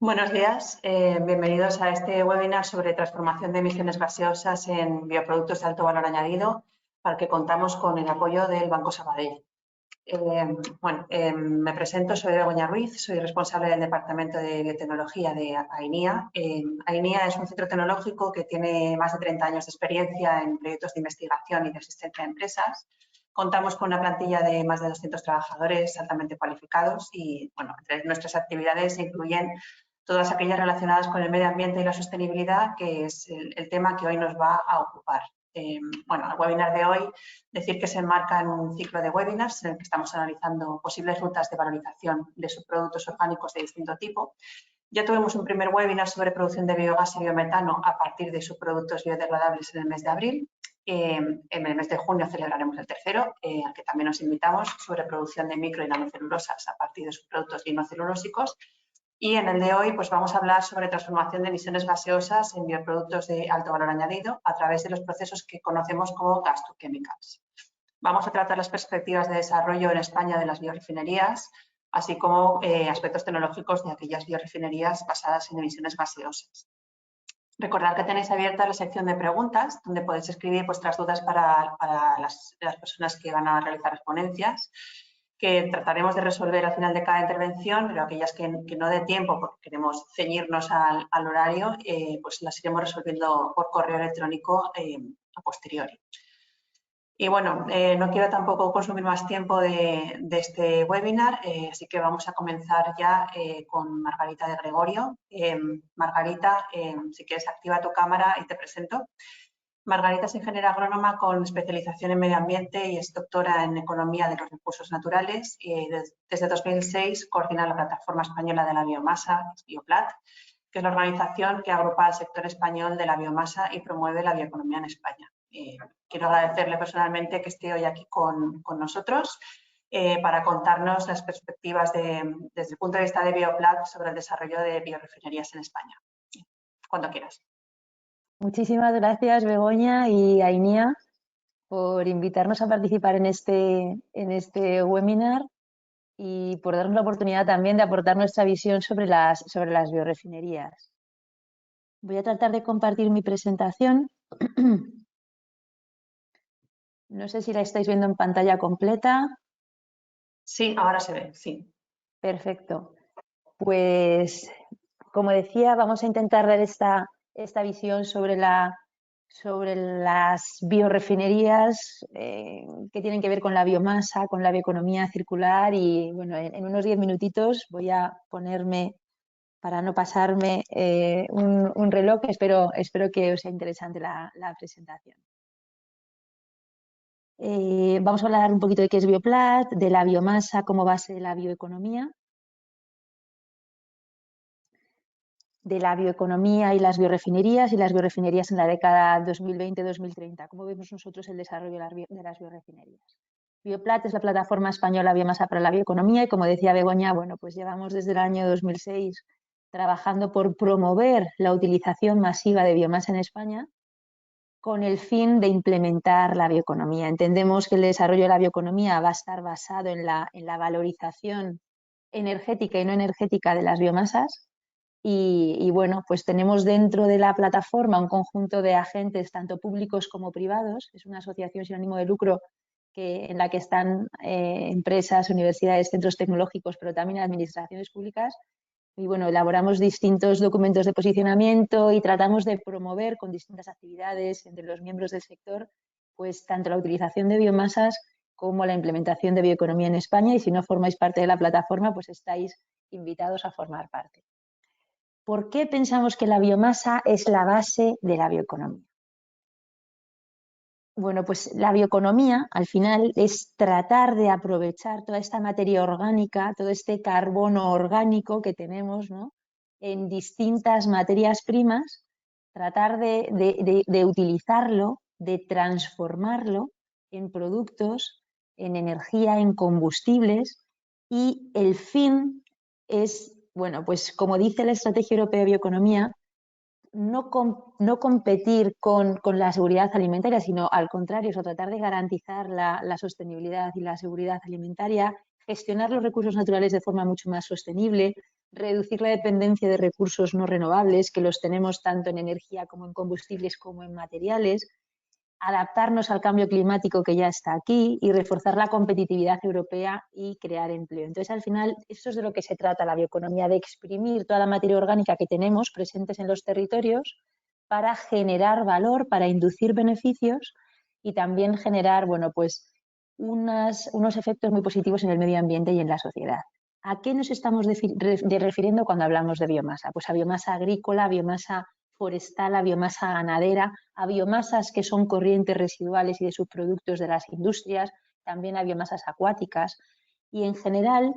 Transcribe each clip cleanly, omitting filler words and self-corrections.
Buenos días, bienvenidos a este webinar sobre transformación de emisiones gaseosas en bioproductos de alto valor añadido, para el que contamos con el apoyo del Banco Sabadell. Me presento, soy Begoña Ruiz, soy responsable del Departamento de Biotecnología de AINIA. AINIA es un centro tecnológico que tiene más de 30 años de experiencia en proyectos de investigación y de asistencia a empresas. Contamos con una plantilla de más de 200 trabajadores altamente cualificados y, entre nuestras actividades se incluyen todas aquellas relacionadas con el medio ambiente y la sostenibilidad, que es el tema que hoy nos va a ocupar. El webinar de hoy, decir que se enmarca en un ciclo de webinars en el que estamos analizando posibles rutas de valorización de subproductos orgánicos de distinto tipo. Ya tuvimos un primer webinar sobre producción de biogás y biometano a partir de subproductos biodegradables en el mes de abril. En el mes de junio celebraremos el tercero, al que también nos invitamos, sobre producción de micro y nanocelulosas a partir de subproductos lignocelulósicos. Y en el de hoy pues vamos a hablar sobre transformación de emisiones gaseosas en bioproductos de alto valor añadido a través de los procesos que conocemos como gas to chemicals. Vamos a tratar las perspectivas de desarrollo en España de las biorefinerías, así como aspectos tecnológicos de aquellas biorefinerías basadas en emisiones gaseosas. Recordad que tenéis abierta la sección de preguntas, donde podéis escribir vuestras dudas para las personas que van a realizar las ponencias, que trataremos de resolver al final de cada intervención, pero aquellas que no dé tiempo porque queremos ceñirnos al horario, pues las iremos resolviendo por correo electrónico a posteriori. Y no quiero tampoco consumir más tiempo de este webinar, así que vamos a comenzar ya con Margarita de Gregorio. Margarita, si quieres activa tu cámara y te presento. Margarita es ingeniera agrónoma con especialización en medio ambiente y es doctora en economía de los recursos naturales. Desde 2006 coordina la plataforma española de la biomasa, Bioplat, que es la organización que agrupa al sector español de la biomasa y promueve la bioeconomía en España. Quiero agradecerle personalmente que esté hoy aquí con nosotros para contarnos las perspectivas desde el punto de vista de Bioplat sobre el desarrollo de biorefinerías en España. Cuando quieras. Muchísimas gracias, Begoña y AINIA, por invitarnos a participar en este webinar y por darnos la oportunidad también de aportar nuestra visión sobre las biorefinerías. Voy a tratar de compartir mi presentación. No sé si la estáis viendo en pantalla completa. Sí, ahora se ve, sí. Perfecto. Pues, como decía, vamos a intentar dar esta visión sobre las biorefinerías que tienen que ver con la biomasa, con la bioeconomía circular y, bueno, en unos 10 minutitos voy a ponerme, para no pasarme, un reloj. Espero que os sea interesante la presentación. Vamos a hablar un poquito de qué es Bioplat, de la biomasa como base de la bioeconomía, de la bioeconomía y las biorefinerías en la década 2020-2030. ¿Cómo vemos nosotros el desarrollo de las biorefinerías? Bioplat es la plataforma española Biomasa para la Bioeconomía y, como decía Begoña, bueno, pues llevamos desde el año 2006 trabajando por promover la utilización masiva de biomasa en España con el fin de implementar la bioeconomía. Entendemos que el desarrollo de la bioeconomía va a estar basado en la valorización energética y no energética de las biomasas. Y bueno, pues tenemos dentro de la plataforma un conjunto de agentes, tanto públicos como privados. Es una asociación sin ánimo de lucro en la que están empresas, universidades, centros tecnológicos, pero también administraciones públicas. Y bueno, elaboramos distintos documentos de posicionamiento y tratamos de promover con distintas actividades entre los miembros del sector, pues tanto la utilización de biomasas como la implementación de bioeconomía en España. Y si no formáis parte de la plataforma, pues estáis invitados a formar parte. ¿Por qué pensamos que la biomasa es la base de la bioeconomía? Bueno, pues la bioeconomía al final es tratar de aprovechar toda esta materia orgánica, todo este carbono orgánico que tenemos, ¿no?, en distintas materias primas, tratar de utilizarlo, de transformarlo en productos, en energía, en combustibles, y el fin es, bueno, pues como dice la Estrategia Europea de Bioeconomía, no competir con la seguridad alimentaria, sino al contrario, tratar de garantizar la sostenibilidad y la seguridad alimentaria, gestionar los recursos naturales de forma mucho más sostenible, reducir la dependencia de recursos no renovables, que los tenemos tanto en energía como en combustibles como en materiales, adaptarnos al cambio climático que ya está aquí y reforzar la competitividad europea y crear empleo. Entonces, al final, eso es de lo que se trata la bioeconomía, de exprimir toda la materia orgánica que tenemos presentes en los territorios para generar valor, para inducir beneficios y también generar, bueno, pues unos efectos muy positivos en el medio ambiente y en la sociedad. ¿A qué nos estamos refiriendo cuando hablamos de biomasa? Pues a biomasa agrícola, biomasa forestal, a biomasa ganadera, a biomasas que son corrientes residuales y de subproductos de las industrias, también a biomasas acuáticas y en general,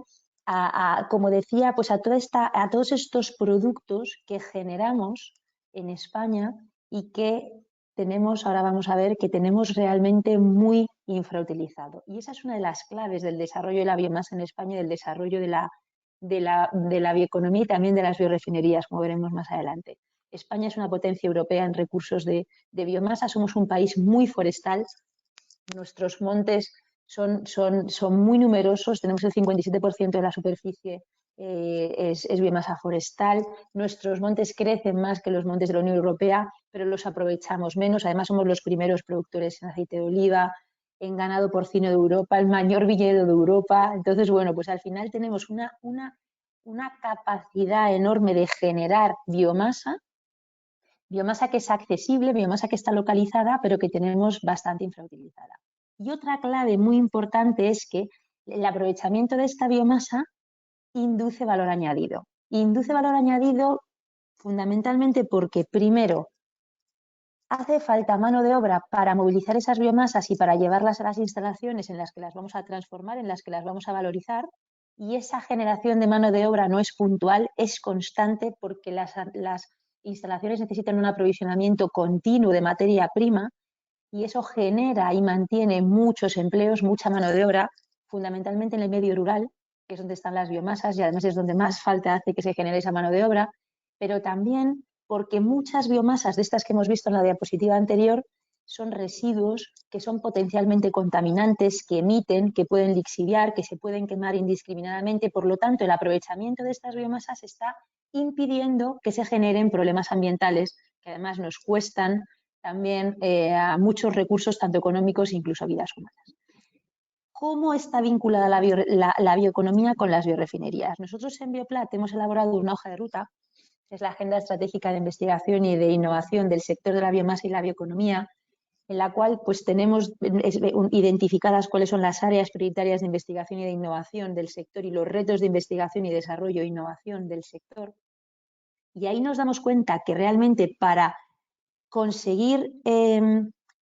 como decía, pues a todos estos productos que generamos en España y que tenemos, ahora vamos a ver, que tenemos realmente muy infrautilizado. Y esa es una de las claves del desarrollo de la biomasa en España y del desarrollo de la bioeconomía y también de las biorefinerías, como veremos más adelante. España es una potencia europea en recursos de biomasa, somos un país muy forestal, nuestros montes son muy numerosos, tenemos el 57% de la superficie es biomasa forestal, nuestros montes crecen más que los montes de la Unión Europea, pero los aprovechamos menos, además somos los primeros productores en aceite de oliva, en ganado porcino de Europa, el mayor viñedo de Europa, entonces bueno, pues al final tenemos una capacidad enorme de generar biomasa que es accesible, biomasa que está localizada, pero que tenemos bastante infrautilizada. Y otra clave muy importante es que el aprovechamiento de esta biomasa induce valor añadido. Induce valor añadido fundamentalmente porque, primero, hace falta mano de obra para movilizar esas biomasas y para llevarlas a las instalaciones en las que las vamos a transformar, en las que las vamos a valorizar, y esa generación de mano de obra no es puntual, es constante porque las instalaciones necesitan un aprovisionamiento continuo de materia prima y eso genera y mantiene muchos empleos, mucha mano de obra, fundamentalmente en el medio rural, que es donde están las biomasas y además es donde más falta hace que se genere esa mano de obra, pero también porque muchas biomasas de estas que hemos visto en la diapositiva anterior son residuos que son potencialmente contaminantes, que emiten, que pueden lixiviar, que se pueden quemar indiscriminadamente. Por lo tanto, el aprovechamiento de estas biomasas está impidiendo que se generen problemas ambientales que además nos cuestan también a muchos recursos, tanto económicos e incluso a vidas humanas. ¿Cómo está vinculada la bioeconomía con las biorefinerías? Nosotros en Bioplat hemos elaborado una hoja de ruta, que es la Agenda Estratégica de Investigación y de Innovación del sector de la biomasa y la bioeconomía, en la cual pues, tenemos identificadas cuáles son las áreas prioritarias de investigación y de innovación del sector y los retos de investigación y desarrollo e innovación del sector. Y ahí nos damos cuenta que realmente para conseguir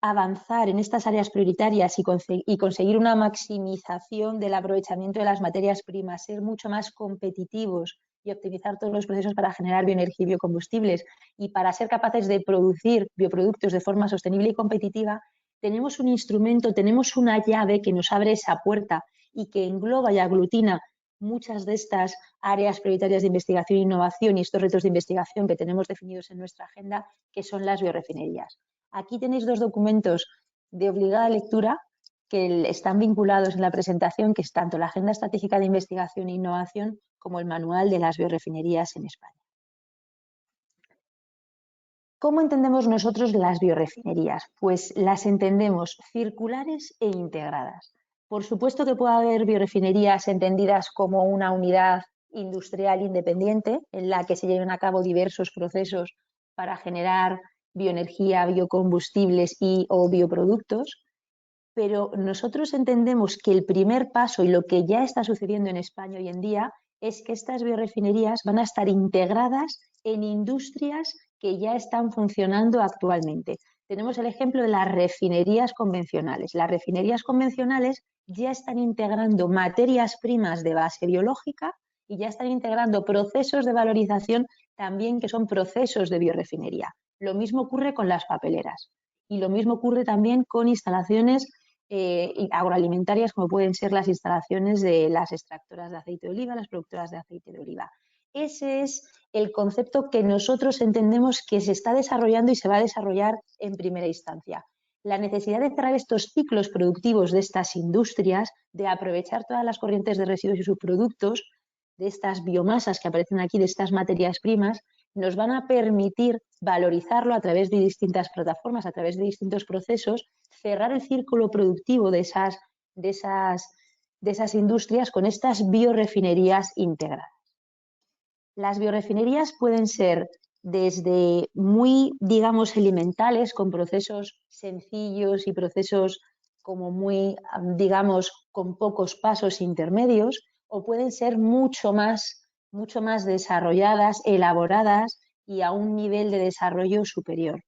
avanzar en estas áreas prioritarias y conseguir una maximización del aprovechamiento de las materias primas, ser mucho más competitivos y optimizar todos los procesos para generar bioenergía y biocombustibles y para ser capaces de producir bioproductos de forma sostenible y competitiva, tenemos un instrumento, tenemos una llave que nos abre esa puerta y que engloba y aglutina muchas de estas áreas prioritarias de investigación e innovación y estos retos de investigación que tenemos definidos en nuestra agenda, que son las biorefinerías. Aquí tenéis dos documentos de obligada lectura que están vinculados en la presentación, que es tanto la Agenda Estratégica de Investigación e Innovación como el Manual de las Biorefinerías en España. ¿Cómo entendemos nosotros las biorefinerías? Pues las entendemos circulares e integradas. Por supuesto que puede haber biorefinerías entendidas como una unidad industrial independiente en la que se lleven a cabo diversos procesos para generar bioenergía, biocombustibles o bioproductos, pero nosotros entendemos que el primer paso y lo que ya está sucediendo en España hoy en día es que estas biorefinerías van a estar integradas en industrias que ya están funcionando actualmente. Tenemos el ejemplo de las refinerías convencionales. Las refinerías convencionales ya están integrando materias primas de base biológica y ya están integrando procesos de valorización también que son procesos de biorefinería. Lo mismo ocurre con las papeleras y lo mismo ocurre también con instalaciones agroalimentarias como pueden ser las instalaciones de las extractoras de aceite de oliva, las productoras de aceite de oliva. Ese es el concepto que nosotros entendemos que se está desarrollando y se va a desarrollar en primera instancia. La necesidad de cerrar estos ciclos productivos de estas industrias, de aprovechar todas las corrientes de residuos y subproductos, de estas biomasas que aparecen aquí, de estas materias primas, nos van a permitir valorizarlo a través de distintas plataformas, a través de distintos procesos, cerrar el círculo productivo de esas industrias con estas biorefinerías integradas. Las biorefinerías pueden ser desde muy, digamos, elementales, con procesos sencillos y procesos como muy, digamos, con pocos pasos intermedios, o pueden ser mucho más desarrolladas, elaboradas y a un nivel de desarrollo superior.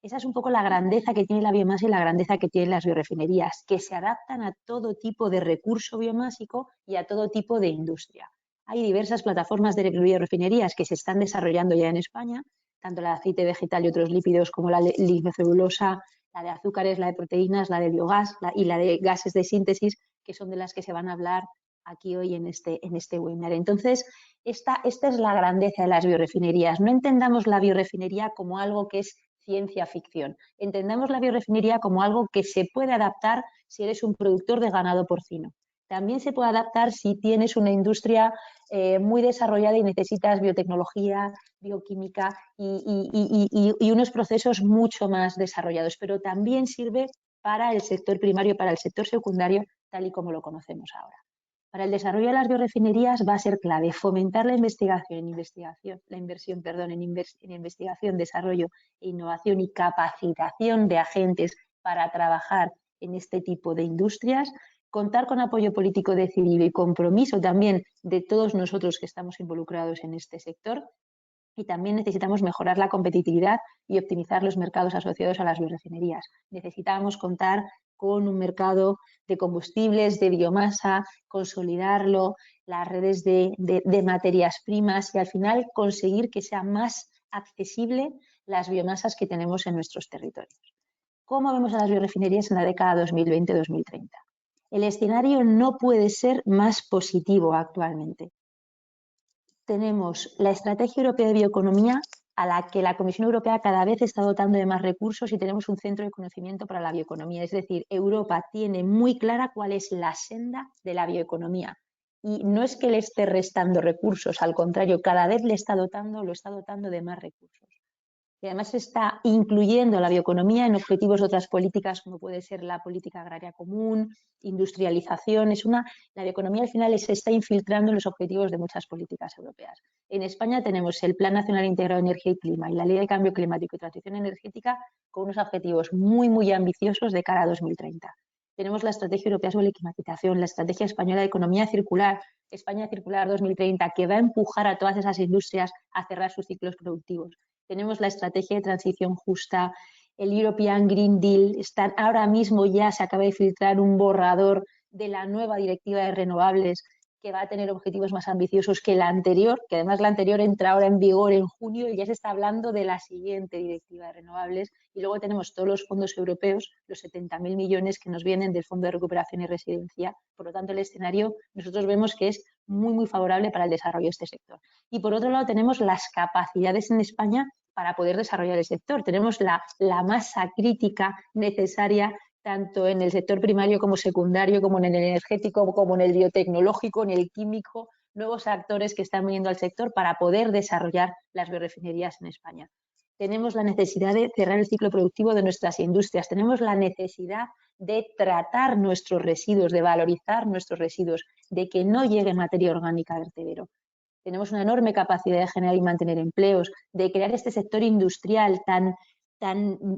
Esa es un poco la grandeza que tiene la biomasa y la grandeza que tienen las biorefinerías, que se adaptan a todo tipo de recurso biomásico y a todo tipo de industria. Hay diversas plataformas de biorefinerías que se están desarrollando ya en España, tanto la de aceite vegetal y otros lípidos como la lignocelulosa, la de azúcares, la de proteínas, la de biogás y la de gases de síntesis, que son de las que se van a hablar aquí hoy en este webinar. Entonces, esta es la grandeza de las biorefinerías. No entendamos la biorefinería como algo que es ciencia ficción. Entendamos la biorefinería como algo que se puede adaptar si eres un productor de ganado porcino. También se puede adaptar si tienes una industria muy desarrollada y necesitas biotecnología, bioquímica y unos procesos mucho más desarrollados, pero también sirve para el sector primario, para el sector secundario, tal y como lo conocemos ahora. Para el desarrollo de las biorefinerías va a ser clave fomentar la investigación, en investigación, desarrollo e innovación y capacitación de agentes para trabajar en este tipo de industrias, contar con apoyo político decidido y compromiso también de todos nosotros que estamos involucrados en este sector, y también necesitamos mejorar la competitividad y optimizar los mercados asociados a las biorefinerías. Necesitamos contar con un mercado de combustibles, de biomasa, consolidarlo, las redes de materias primas y al final conseguir que sea más accesible las biomasas que tenemos en nuestros territorios. ¿Cómo vemos a las biorefinerías en la década 2020-2030? El escenario no puede ser más positivo actualmente. Tenemos la Estrategia Europea de Bioeconomía, a la que la Comisión Europea cada vez está dotando de más recursos, y tenemos un centro de conocimiento para la bioeconomía. Es decir, Europa tiene muy clara cuál es la senda de la bioeconomía. Y no es que le esté restando recursos, al contrario, cada vez lo está dotando de más recursos. Y además se está incluyendo la bioeconomía en objetivos de otras políticas, como puede ser la política agraria común, industrialización. La bioeconomía al final se está infiltrando en los objetivos de muchas políticas europeas. En España tenemos el Plan Nacional Integrado de Energía y Clima y la Ley de Cambio Climático y Transición Energética con unos objetivos muy, muy ambiciosos de cara a 2030. Tenemos la Estrategia Europea sobre la Climatización, la Estrategia Española de Economía Circular, España Circular 2030, que va a empujar a todas esas industrias a cerrar sus ciclos productivos. Tenemos la Estrategia de Transición Justa, el European Green Deal. Ahora mismo ya se acaba de filtrar un borrador de la nueva Directiva de Renovables, que va a tener objetivos más ambiciosos que la anterior, que además la anterior entra ahora en vigor en junio y ya se está hablando de la siguiente Directiva de Renovables. Y luego tenemos todos los fondos europeos, los 70.000 millones que nos vienen del Fondo de Recuperación y Resiliencia. Por lo tanto, el escenario nosotros vemos que es muy, muy favorable para el desarrollo de este sector. Y por otro lado tenemos las capacidades en España para poder desarrollar el sector. Tenemos la masa crítica necesaria tanto en el sector primario como secundario, como en el energético, como en el biotecnológico, en el químico, nuevos actores que están viniendo al sector para poder desarrollar las biorefinerías en España. Tenemos la necesidad de cerrar el ciclo productivo de nuestras industrias, tenemos la necesidad de tratar nuestros residuos, de valorizar nuestros residuos, de que no llegue materia orgánica al vertedero. Tenemos una enorme capacidad de generar y mantener empleos, de crear este sector industrial tan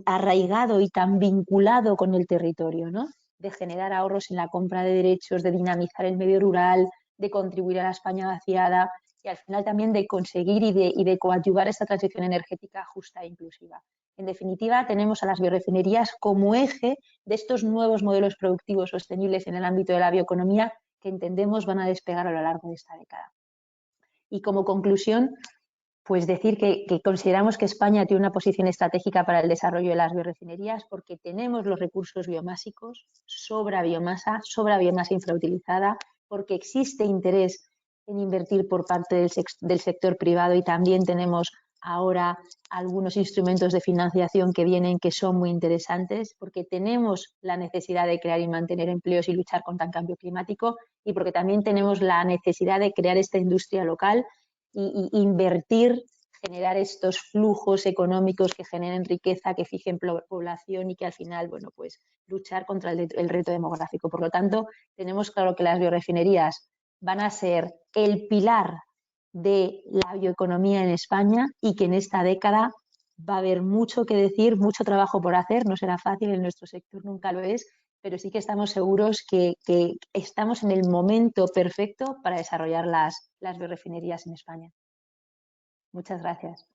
arraigado y tan vinculado con el territorio, ¿no? De generar ahorros en la compra de derechos, de dinamizar el medio rural, de contribuir a la España vaciada y al final también de conseguir y de coadyuvar esta transición energética justa e inclusiva. En definitiva, tenemos a las biorefinerías como eje de estos nuevos modelos productivos sostenibles en el ámbito de la bioeconomía que entendemos van a despegar a lo largo de esta década. Y como conclusión, pues decir que consideramos que España tiene una posición estratégica para el desarrollo de las biorefinerías porque tenemos los recursos biomásicos, sobra biomasa infrautilizada, porque existe interés en invertir por parte del sector privado y también tenemos ahora algunos instrumentos de financiación que vienen que son muy interesantes, porque tenemos la necesidad de crear y mantener empleos y luchar contra el cambio climático, y porque también tenemos la necesidad de crear esta industria local y invertir, generar estos flujos económicos que generen riqueza, que fijen población y que al final, bueno, pues luchar contra el reto demográfico. Por lo tanto, tenemos claro que las biorefinerías van a ser el pilar de la bioeconomía en España y que en esta década va a haber mucho que decir, mucho trabajo por hacer. No será fácil, en nuestro sector nunca lo es, pero sí que estamos seguros que estamos en el momento perfecto para desarrollar las biorefinerías en España. Muchas gracias.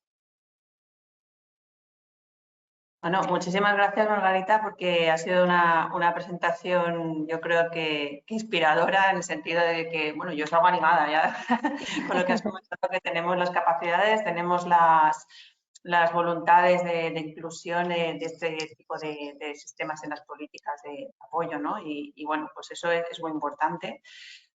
Bueno, muchísimas gracias, Margarita, porque ha sido una presentación, yo creo que inspiradora, en el sentido de que, bueno, yo salgo animada ya con lo que has comentado, que tenemos las capacidades, tenemos las voluntades de inclusión de este tipo de sistemas en las políticas de apoyo, ¿no? Y bueno, pues eso es muy importante.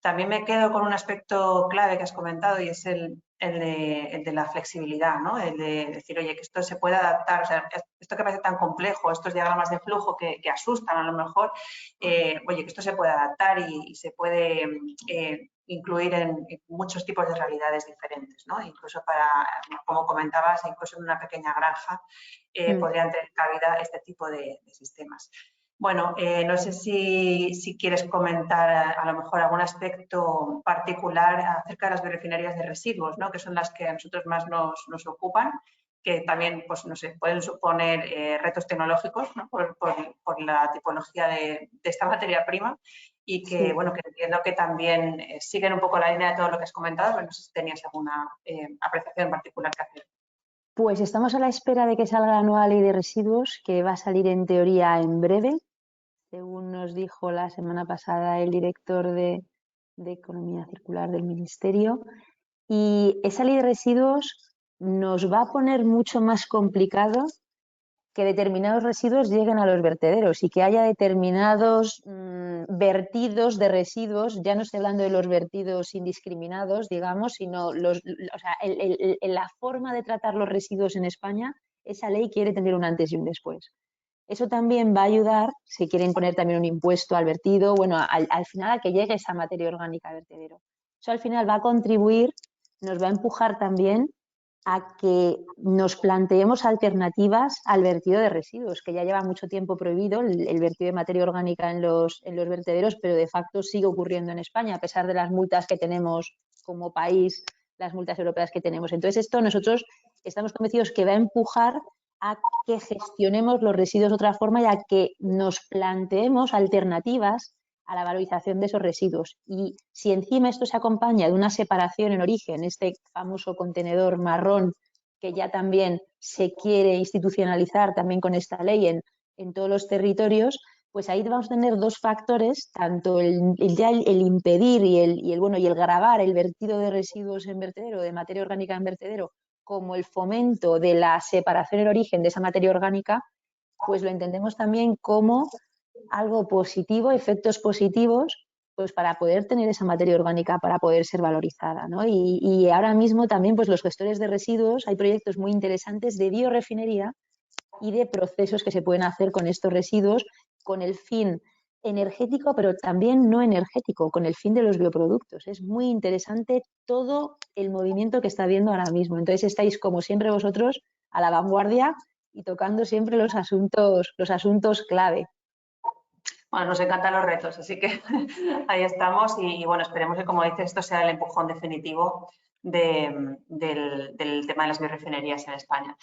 También me quedo con un aspecto clave que has comentado, y es el de la flexibilidad, ¿no? El de decir, oye, que esto se puede adaptar, o sea, esto que parece tan complejo, estos diagramas de flujo que asustan a lo mejor, oye, que esto se puede adaptar y se puede incluir en muchos tipos de realidades diferentes, ¿no? Incluso para, como comentabas, incluso en una pequeña granja podrían tener cabida este tipo de sistemas. Bueno, no sé si quieres comentar a lo mejor algún aspecto particular acerca de las biorefinerías de residuos, ¿no? Que son las que a nosotros más nos ocupan, que también, pues, no sé, pueden suponer retos tecnológicos, ¿no? por la tipología de esta materia prima, y que, bueno, que entiendo que también siguen un poco la línea de todo lo que has comentado, pero no sé si tenías alguna apreciación en particular que hacer. Pues estamos a la espera de que salga la nueva ley de residuos, que va a salir en teoría en breve, según nos dijo la semana pasada el director de Economía Circular del Ministerio. Y esa ley de residuos nos va a poner mucho más complicado que determinados residuos lleguen a los vertederos y que haya determinados vertidos de residuos. Ya no estoy hablando de los vertidos indiscriminados, digamos, sino la forma de tratar los residuos en España. Esa ley quiere tener un antes y un después. Eso también va a ayudar, si quieren poner también un impuesto al vertido, bueno, al final a que llegue esa materia orgánica al vertedero. Eso al final va a contribuir, nos va a empujar también a que nos planteemos alternativas al vertido de residuos, que ya lleva mucho tiempo prohibido el vertido de materia orgánica en los vertederos, pero de facto sigue ocurriendo en España, a pesar de las multas que tenemos como país, las multas europeas que tenemos. Entonces, esto nosotros estamos convencidos que va a empujar a que gestionemos los residuos de otra forma y a que nos planteemos alternativas a la valorización de esos residuos. Y si encima esto se acompaña de una separación en origen, este famoso contenedor marrón que ya también se quiere institucionalizar también con esta ley en todos los territorios, pues ahí vamos a tener dos factores, tanto el impedir y el gravar el vertido de residuos en vertedero, de materia orgánica en vertedero, como el fomento de la separación en origen de esa materia orgánica, pues lo entendemos también como algo positivo, efectos positivos, pues para poder tener esa materia orgánica, para poder ser valorizada, ¿no? Y ahora mismo también, pues los gestores de residuos, hay proyectos muy interesantes de biorefinería y de procesos que se pueden hacer con estos residuos con el fin energético, pero también no energético, con el fin de los bioproductos. Es muy interesante todo el movimiento que está habiendo ahora mismo. Entonces estáis, como siempre vosotros, a la vanguardia y tocando siempre los asuntos clave. Bueno, nos encantan los retos, así que ahí estamos y bueno, esperemos que, como dices, esto sea el empujón definitivo del tema de las biorefinerías en España.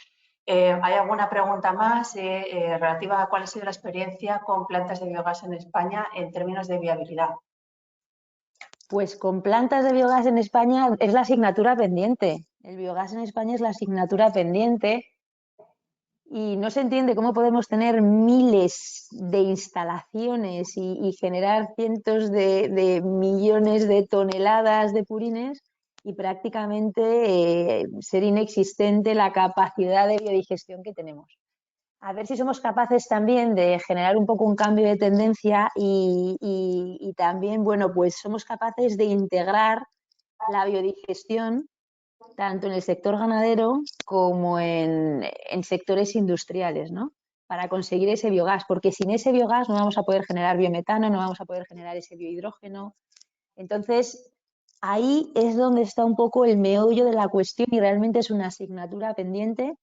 ¿Hay alguna pregunta más relativa a cuál ha sido la experiencia con plantas de biogás en España en términos de viabilidad? Pues con plantas de biogás en España es la asignatura pendiente. El biogás en España es la asignatura pendiente y no se entiende cómo podemos tener miles de instalaciones y generar cientos de millones de toneladas de purines y prácticamente ser inexistente la capacidad de biodigestión que tenemos. A ver si somos capaces también de generar un poco un cambio de tendencia y también, bueno, pues somos capaces de integrar la biodigestión tanto en el sector ganadero como en sectores industriales, ¿no? Para conseguir ese biogás, porque sin ese biogás no vamos a poder generar biometano, no vamos a poder generar ese biohidrógeno. Entonces, ahí es donde está un poco el meollo de la cuestión y realmente es una asignatura pendiente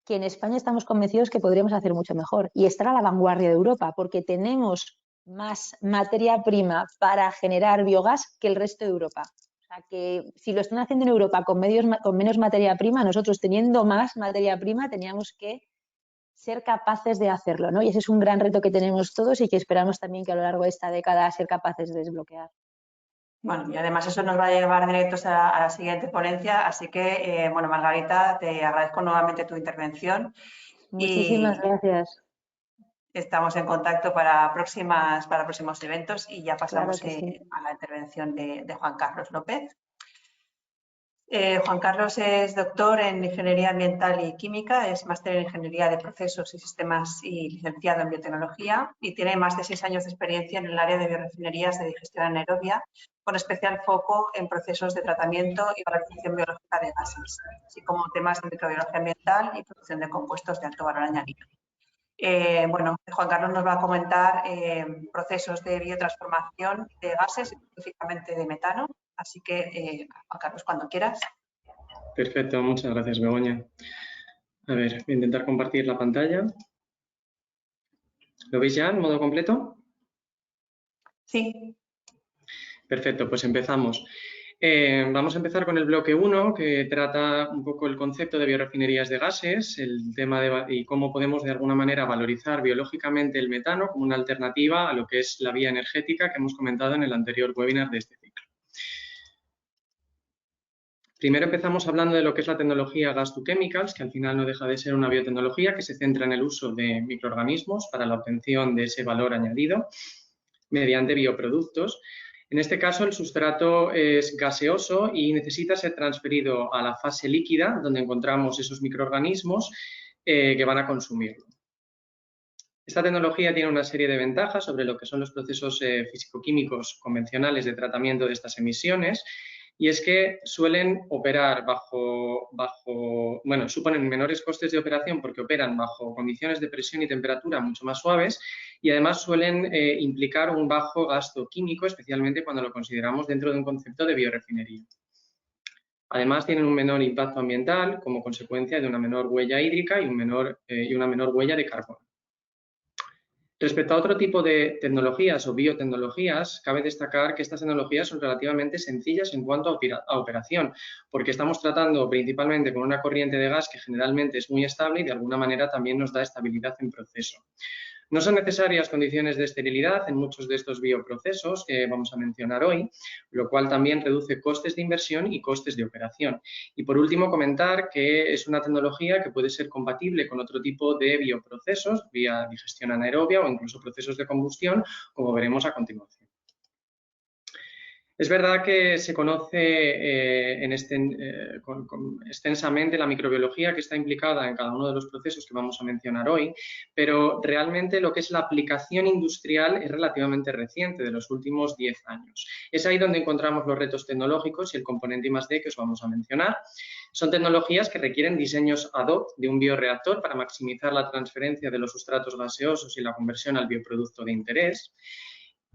que en España estamos convencidos que podríamos hacer mucho mejor y estar a la vanguardia de Europa, porque tenemos más materia prima para generar biogás que el resto de Europa. O sea, que si lo están haciendo en Europa con menos materia prima, nosotros teniendo más materia prima teníamos que ser capaces de hacerlo, ¿no? Y ese es un gran reto que tenemos todos y que esperamos también que a lo largo de esta década ser capaces de desbloquear. Bueno, y además eso nos va a llevar directos a la siguiente ponencia, así que, bueno, Margarita, te agradezco nuevamente tu intervención Muchísimas y gracias. estamos en contacto para próximos eventos y ya Claro pasamos que sí. a la intervención de Juan Carlos López. Juan Carlos es doctor en Ingeniería Ambiental y Química, es máster en Ingeniería de Procesos y Sistemas y licenciado en Biotecnología y tiene más de 6 años de experiencia en el área de biorefinerías de digestión anaerobia, con especial foco en procesos de tratamiento y valorización biológica de gases, así como temas de microbiología ambiental y producción de compuestos de alto valor añadido. Bueno, Juan Carlos nos va a comentar procesos de biotransformación de gases, específicamente de metano. Así que, Juan Carlos, cuando quieras. Perfecto, muchas gracias, Begoña. A ver, voy a intentar compartir la pantalla. ¿Lo veis ya en modo completo? Sí. Perfecto, pues empezamos. Vamos a empezar con el bloque 1, que trata un poco el concepto de biorefinerías de gases, el tema y cómo podemos de alguna manera valorizar biológicamente el metano como una alternativa a lo que es la vía energética que hemos comentado en el anterior webinar de este ciclo. Primero empezamos hablando de lo que es la tecnología Gas to Chemicals, que al final no deja de ser una biotecnología que se centra en el uso de microorganismos para la obtención de ese valor añadido mediante bioproductos. En este caso, el sustrato es gaseoso y necesita ser transferido a la fase líquida, donde encontramos esos microorganismos que van a consumirlo. Esta tecnología tiene una serie de ventajas sobre lo que son los procesos físico-químicos convencionales de tratamiento de estas emisiones, y es que suelen operar suponen menores costes de operación porque operan bajo condiciones de presión y temperatura mucho más suaves y además suelen implicar un bajo gasto químico, especialmente cuando lo consideramos dentro de un concepto de biorefinería. Además, tienen un menor impacto ambiental como consecuencia de una menor huella hídrica y una menor huella de carbono. Respecto a otro tipo de tecnologías o biotecnologías, cabe destacar que estas tecnologías son relativamente sencillas en cuanto a operación, porque estamos tratando principalmente con una corriente de gas que generalmente es muy estable y de alguna manera también nos da estabilidad en proceso. No son necesarias condiciones de esterilidad en muchos de estos bioprocesos que vamos a mencionar hoy, lo cual también reduce costes de inversión y costes de operación. Y por último, comentar que es una tecnología que puede ser compatible con otro tipo de bioprocesos, vía digestión anaerobia o incluso procesos de combustión, como veremos a continuación. Es verdad que se conoce extensamente la microbiología que está implicada en cada uno de los procesos que vamos a mencionar hoy, pero realmente lo que es la aplicación industrial es relativamente reciente, de los últimos 10 años. Es ahí donde encontramos los retos tecnológicos y el componente I+D que os vamos a mencionar. Son tecnologías que requieren diseños ad hoc de un bioreactor para maximizar la transferencia de los sustratos gaseosos y la conversión al bioproducto de interés.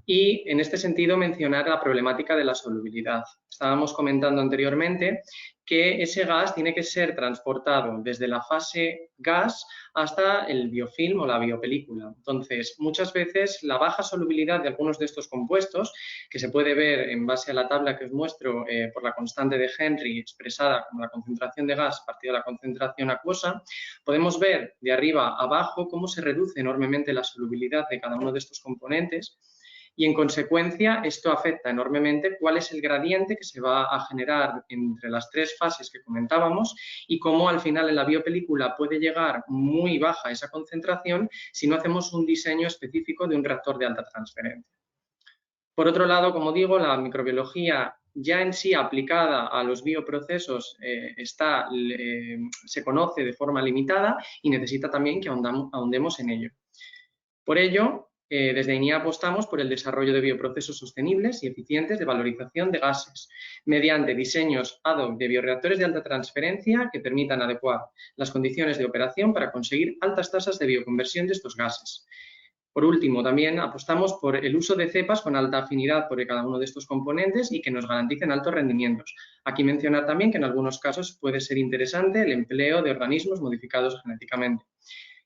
Y en este sentido mencionar la problemática de la solubilidad. Estábamos comentando anteriormente que ese gas tiene que ser transportado desde la fase gas hasta el biofilm o la biopelícula. Entonces, muchas veces la baja solubilidad de algunos de estos compuestos, que se puede ver en base a la tabla que os muestro por la constante de Henry expresada como la concentración de gas partida de la concentración acuosa, podemos ver de arriba a abajo cómo se reduce enormemente la solubilidad de cada uno de estos componentes. Y en consecuencia esto afecta enormemente cuál es el gradiente que se va a generar entre las tres fases que comentábamos y cómo al final en la biopelícula puede llegar muy baja esa concentración si no hacemos un diseño específico de un reactor de alta transferencia. Por otro lado, como digo, la microbiología ya en sí aplicada a los bioprocesos se conoce de forma limitada y necesita también que ahondemos en ello. Por ello, desde INIA apostamos por el desarrollo de bioprocesos sostenibles y eficientes de valorización de gases, mediante diseños ad hoc de bioreactores de alta transferencia que permitan adecuar las condiciones de operación para conseguir altas tasas de bioconversión de estos gases. Por último, también apostamos por el uso de cepas con alta afinidad por cada uno de estos componentes y que nos garanticen altos rendimientos. Aquí mencionar también que en algunos casos puede ser interesante el empleo de organismos modificados genéticamente.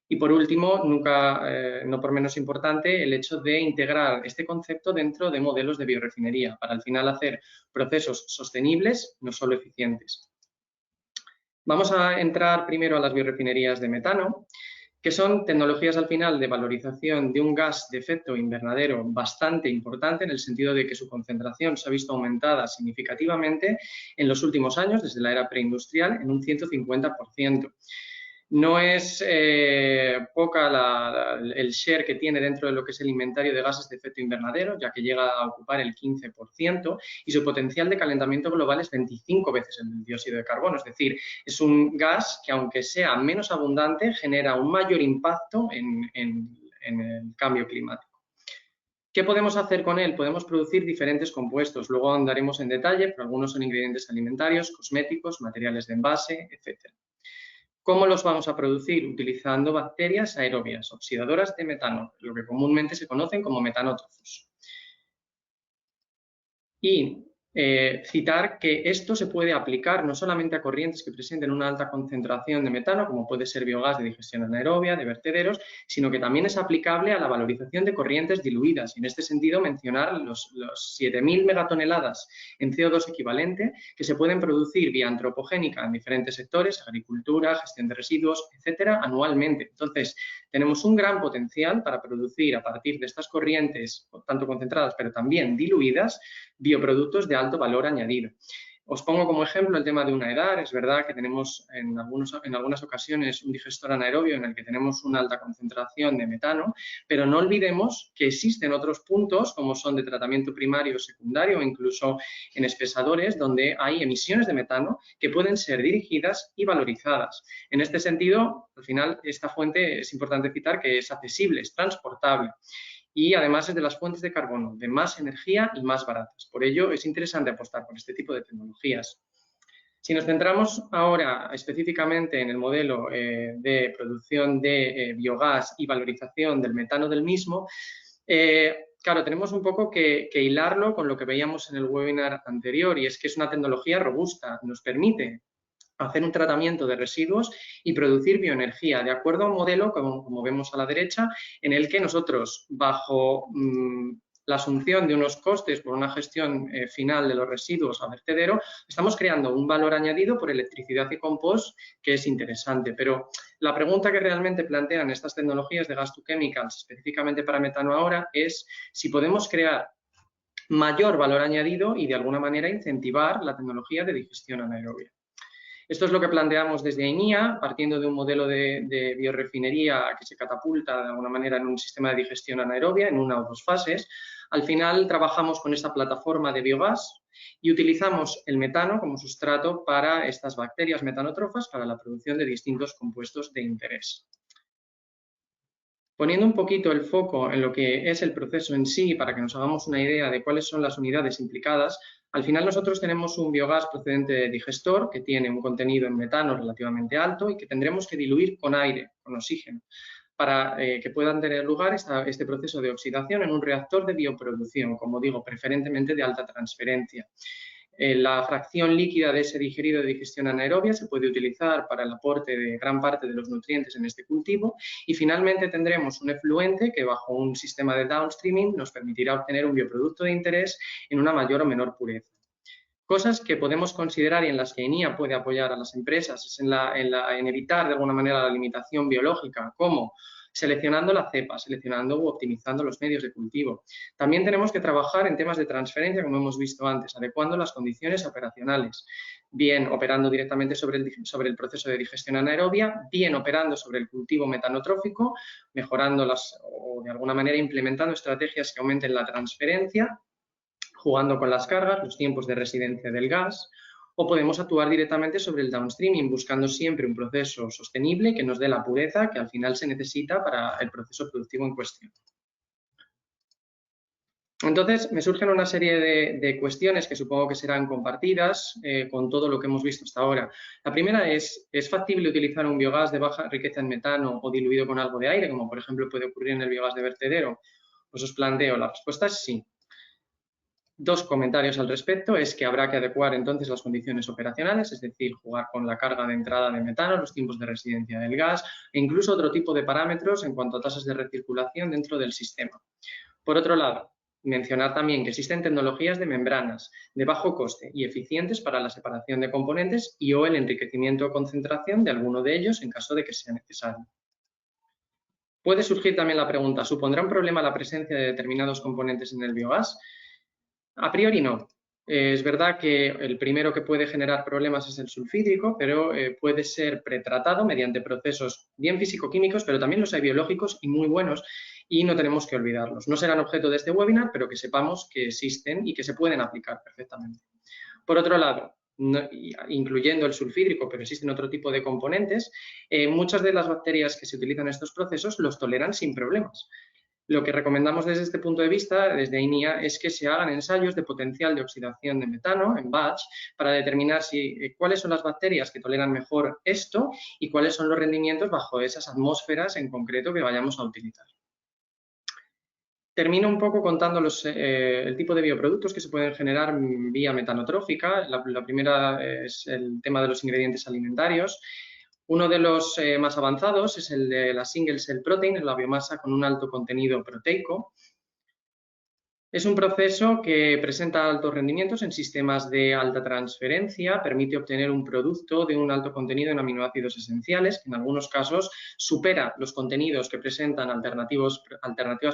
Y por último, no por menos importante, el hecho de integrar este concepto dentro de modelos de biorefinería para al final hacer procesos sostenibles, no solo eficientes. Vamos a entrar primero a las biorefinerías de metano, que son tecnologías al final de valorización de un gas de efecto invernadero bastante importante en el sentido de que su concentración se ha visto aumentada significativamente en los últimos años, desde la era preindustrial, en un 150%. No es poca el share que tiene dentro de lo que es el inventario de gases de efecto invernadero, ya que llega a ocupar el 15%, y su potencial de calentamiento global es 25 veces el del dióxido de carbono. Es decir, es un gas que, aunque sea menos abundante, genera un mayor impacto en el cambio climático. ¿Qué podemos hacer con él? Podemos producir diferentes compuestos. Luego andaremos en detalle, pero algunos son ingredientes alimentarios, cosméticos, materiales de envase, etc. ¿Cómo los vamos a producir? Utilizando bacterias aerobias, oxidadoras de metano, lo que comúnmente se conocen como metanótrofos. Y citar que esto se puede aplicar no solamente a corrientes que presenten una alta concentración de metano, como puede ser biogás de digestión anaerobia, de vertederos, sino que también es aplicable a la valorización de corrientes diluidas. Y en este sentido mencionar los 7.000 megatoneladas en CO2 equivalente que se pueden producir vía antropogénica en diferentes sectores, agricultura, gestión de residuos, etcétera, anualmente. Entonces, tenemos un gran potencial para producir a partir de estas corrientes, tanto concentradas pero también diluidas, bioproductos de alto valor añadido. Os pongo como ejemplo el tema de una EDAR. Es verdad que tenemos en algunas ocasiones un digestor anaerobio en el que tenemos una alta concentración de metano, pero no olvidemos que existen otros puntos como son de tratamiento primario o secundario o incluso en espesadores donde hay emisiones de metano que pueden ser dirigidas y valorizadas. En este sentido, al final, esta fuente es importante citar que es accesible, es transportable. Y además es de las fuentes de carbono de más energía y más baratas. Por ello, es interesante apostar por este tipo de tecnologías. Si nos centramos ahora específicamente en el modelo de producción de biogás y valorización del metano del mismo, claro, tenemos un poco que hilarlo con lo que veíamos en el webinar anterior, y es que es una tecnología robusta, nos permite hacer un tratamiento de residuos y producir bioenergía, de acuerdo a un modelo, como vemos a la derecha, en el que nosotros, bajo la asunción de unos costes por una gestión final de los residuos a vertedero, estamos creando un valor añadido por electricidad y compost que es interesante. Pero la pregunta que realmente plantean estas tecnologías de gas to chemicals, específicamente para metano ahora, es si podemos crear mayor valor añadido y de alguna manera incentivar la tecnología de digestión anaerobia. Esto es lo que planteamos desde INIA, partiendo de un modelo de biorefinería que se catapulta de alguna manera en un sistema de digestión anaerobia en una o dos fases. Al final trabajamos con esta plataforma de biogás y utilizamos el metano como sustrato para estas bacterias metanótrofas para la producción de distintos compuestos de interés. Poniendo un poquito el foco en lo que es el proceso en sí, para que nos hagamos una idea de cuáles son las unidades implicadas, al final nosotros tenemos un biogás procedente de digestor que tiene un contenido en metano relativamente alto y que tendremos que diluir con aire, con oxígeno, para que puedan tener lugar este proceso de oxidación en un reactor de bioproducción, como digo, preferentemente de alta transferencia. La fracción líquida de ese digerido de digestión anaerobia se puede utilizar para el aporte de gran parte de los nutrientes en este cultivo y finalmente tendremos un efluente que bajo un sistema de downstreaming nos permitirá obtener un bioproducto de interés en una mayor o menor pureza. Cosas que podemos considerar y en las que INIA puede apoyar a las empresas es en evitar de alguna manera la limitación biológica, como seleccionando la cepa, seleccionando u optimizando los medios de cultivo. También tenemos que trabajar en temas de transferencia, como hemos visto antes, adecuando las condiciones operacionales, bien operando directamente sobre el proceso de digestión anaerobia, bien operando sobre el cultivo metanotrófico, mejorando o de alguna manera implementando estrategias que aumenten la transferencia, jugando con las cargas, los tiempos de residencia del gas, o podemos actuar directamente sobre el downstreaming, buscando siempre un proceso sostenible que nos dé la pureza que al final se necesita para el proceso productivo en cuestión. Entonces, me surgen una serie de cuestiones que supongo que serán compartidas con todo lo que hemos visto hasta ahora. La primera ¿es factible utilizar un biogás de baja riqueza en metano o diluido con algo de aire, como por ejemplo puede ocurrir en el biogás de vertedero? Pues os planteo, la respuesta es sí. Dos comentarios al respecto es que habrá que adecuar entonces las condiciones operacionales, es decir, jugar con la carga de entrada de metano, los tiempos de residencia del gas e incluso otro tipo de parámetros en cuanto a tasas de recirculación dentro del sistema. Por otro lado, mencionar también que existen tecnologías de membranas de bajo coste y eficientes para la separación de componentes y o el enriquecimiento o concentración de alguno de ellos en caso de que sea necesario. Puede surgir también la pregunta, ¿supondrá un problema la presencia de determinados componentes en el biogás? A priori no. Es verdad que el primero que puede generar problemas es el sulfídrico, pero puede ser pretratado mediante procesos bien físico-químicos, pero también los hay biológicos y muy buenos, y no tenemos que olvidarlos. No serán objeto de este webinar, pero que sepamos que existen y que se pueden aplicar perfectamente. Por otro lado, incluyendo el sulfídrico, pero existen otro tipo de componentes, muchas de las bacterias que se utilizan en estos procesos los toleran sin problemas. Lo que recomendamos desde este punto de vista, desde INIA, es que se hagan ensayos de potencial de oxidación de metano en batch para determinar cuáles son las bacterias que toleran mejor esto y cuáles son los rendimientos bajo esas atmósferas en concreto que vayamos a utilizar. Termino un poco contando el tipo de bioproductos que se pueden generar vía metanotrófica. La primera es el tema de los ingredientes alimentarios. Uno de los más avanzados es el de la single cell protein, en la biomasa con un alto contenido proteico. Es un proceso que presenta altos rendimientos en sistemas de alta transferencia, permite obtener un producto de un alto contenido en aminoácidos esenciales, que en algunos casos supera los contenidos que presentan alternativas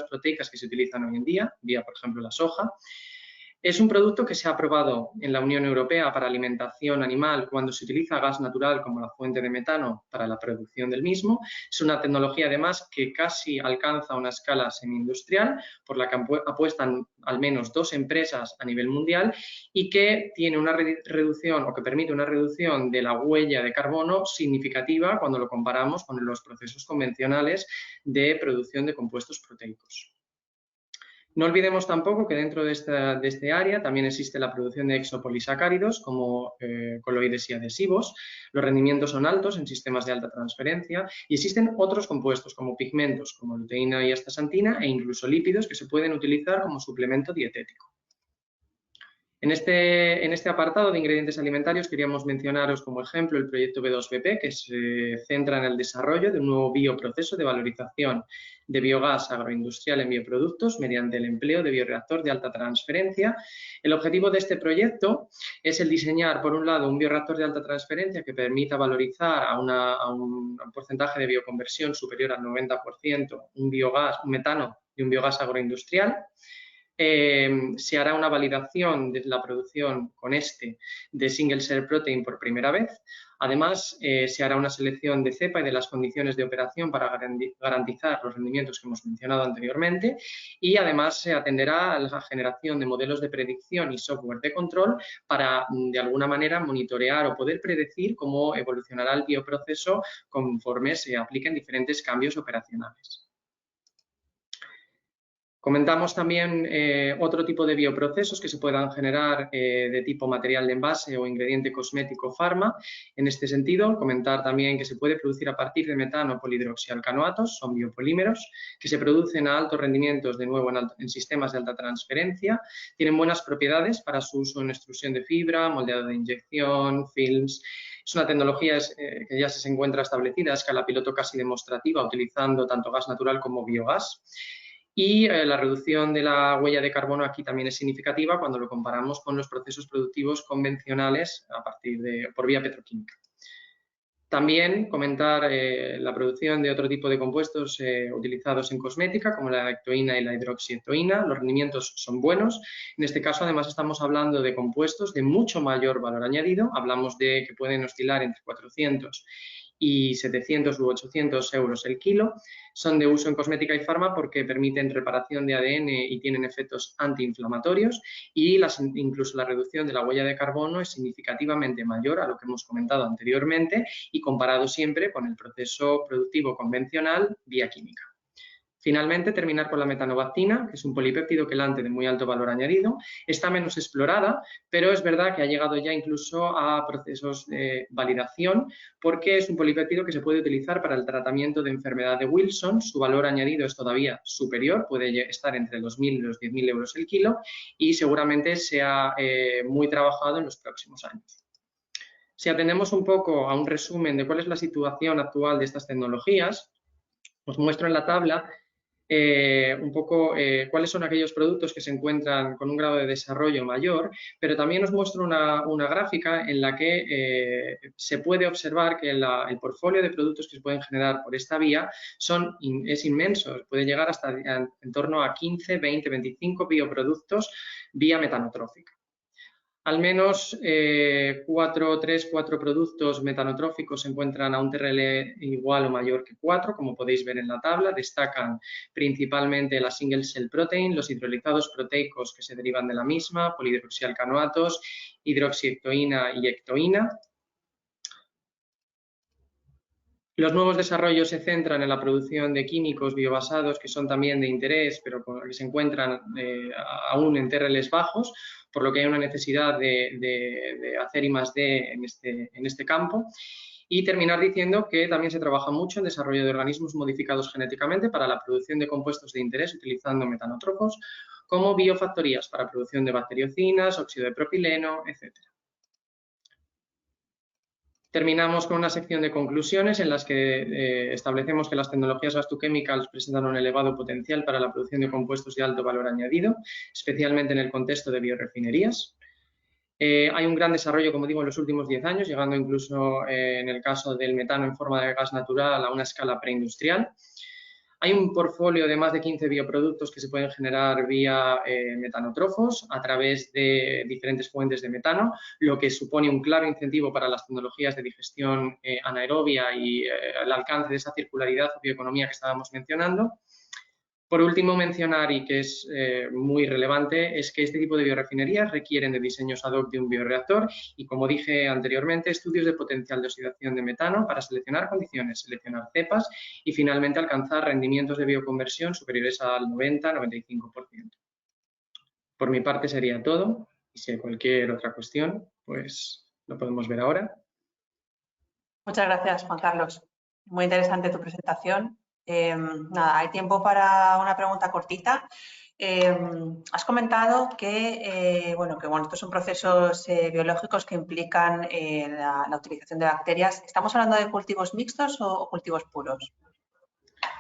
proteicas que se utilizan hoy en día, vía por ejemplo la soja. Es un producto que se ha aprobado en la Unión Europea para alimentación animal cuando se utiliza gas natural como la fuente de metano para la producción del mismo. Es una tecnología además que casi alcanza una escala semi-industrial, por la que apuestan al menos 2 empresas a nivel mundial y que tiene una reducción o que permite una reducción de la huella de carbono significativa cuando lo comparamos con los procesos convencionales de producción de compuestos proteicos. No olvidemos tampoco que dentro de este área también existe la producción de exopolisacáridos como coloides y adhesivos. Los rendimientos son altos en sistemas de alta transferencia y existen otros compuestos como pigmentos, como luteína y astaxantina e incluso lípidos que se pueden utilizar como suplemento dietético. En este apartado de ingredientes alimentarios queríamos mencionaros como ejemplo el proyecto B2BP, que se centra en el desarrollo de un nuevo bioproceso de valorización de biogás agroindustrial en bioproductos mediante el empleo de bioreactor de alta transferencia. El objetivo de este proyecto es el diseñar, por un lado, un bioreactor de alta transferencia que permita valorizar a un porcentaje de bioconversión superior al 90% un metano de un biogás agroindustrial. Se hará una validación de la producción con de single cell protein por primera vez. Además, se hará una selección de cepa y de las condiciones de operación para garantizar los rendimientos que hemos mencionado anteriormente y además se atenderá a la generación de modelos de predicción y software de control para, de alguna manera, monitorear o poder predecir cómo evolucionará el bioproceso conforme se apliquen diferentes cambios operacionales. Comentamos también otro tipo de bioprocesos que se puedan generar de tipo material de envase o ingrediente cosmético farma. En este sentido, comentar también que se puede producir a partir de metano polihidroxialcanoatos, son biopolímeros, que se producen a altos rendimientos, de nuevo en sistemas de alta transferencia. Tienen buenas propiedades para su uso en extrusión de fibra, moldeado de inyección, films. Es una tecnología que ya se encuentra establecida a escala piloto casi demostrativa, utilizando tanto gas natural como biogás. Y la reducción de la huella de carbono aquí también es significativa cuando lo comparamos con los procesos productivos convencionales por vía petroquímica. También comentar la producción de otro tipo de compuestos utilizados en cosmética, como la ectoína y la hidroxiectoína. Los rendimientos son buenos. En este caso, además, estamos hablando de compuestos de mucho mayor valor añadido. Hablamos de que pueden oscilar entre 400 y 700 u 800 euros el kilo. Son de uso en cosmética y farma porque permiten reparación de ADN y tienen efectos antiinflamatorios y incluso la reducción de la huella de carbono es significativamente mayor a lo que hemos comentado anteriormente y comparado siempre con el proceso productivo convencional vía química. Finalmente, terminar con la metanobactina, que es un polipéptido quelante de muy alto valor añadido. Está menos explorada, pero es verdad que ha llegado ya incluso a procesos de validación, porque es un polipéptido que se puede utilizar para el tratamiento de enfermedad de Wilson. Su valor añadido es todavía superior, puede estar entre los 1.000 y los 10.000 euros el kilo, y seguramente sea muy trabajado en los próximos años. Si atendemos un poco a un resumen de cuál es la situación actual de estas tecnologías, os muestro en la tabla un poco cuáles son aquellos productos que se encuentran con un grado de desarrollo mayor, pero también os muestro una gráfica en la que se puede observar que el portfolio de productos que se pueden generar por esta vía es inmenso, puede llegar hasta en torno a 15, 20, 25 bioproductos vía metanotrófica. Al menos 4 productos metanotróficos se encuentran a un TRL igual o mayor que 4, como podéis ver en la tabla. Destacan principalmente la single cell protein, los hidrolizados proteicos que se derivan de la misma, polihidroxialcanoatos, hidroxiectoína y ectoína. Los nuevos desarrollos se centran en la producción de químicos biobasados que son también de interés, pero que se encuentran aún en TRLs bajos, por lo que hay una necesidad de hacer I+D en este campo. Y terminar diciendo que también se trabaja mucho en desarrollo de organismos modificados genéticamente para la producción de compuestos de interés utilizando metanotrófos, como biofactorías para producción de bacteriocinas, óxido de propileno, etc. Terminamos con una sección de conclusiones en las que establecemos que las tecnologías Gas2Chemicals presentan un elevado potencial para la producción de compuestos de alto valor añadido, especialmente en el contexto de biorefinerías. Hay un gran desarrollo, como digo, en los últimos 10 años, llegando incluso en el caso del metano en forma de gas natural a una escala preindustrial. Hay un portfolio de más de 15 bioproductos que se pueden generar vía metanotrófos a través de diferentes fuentes de metano, lo que supone un claro incentivo para las tecnologías de digestión anaerobia y el alcance de esa circularidad o bioeconomía que estábamos mencionando. Por último, mencionar, y que es muy relevante, es que este tipo de biorefinerías requieren de diseños ad hoc de un bioreactor y, como dije anteriormente, estudios de potencial de oxidación de metano para seleccionar condiciones, seleccionar cepas y, finalmente, alcanzar rendimientos de bioconversión superiores al 90-95%. Por mi parte sería todo, y si hay cualquier otra cuestión, pues lo podemos ver ahora. Muchas gracias, Juan Carlos. Muy interesante tu presentación. Nada, hay tiempo para una pregunta cortita. Has comentado que, estos son procesos biológicos que implican la utilización de bacterias. ¿Estamos hablando de cultivos mixtos o cultivos puros?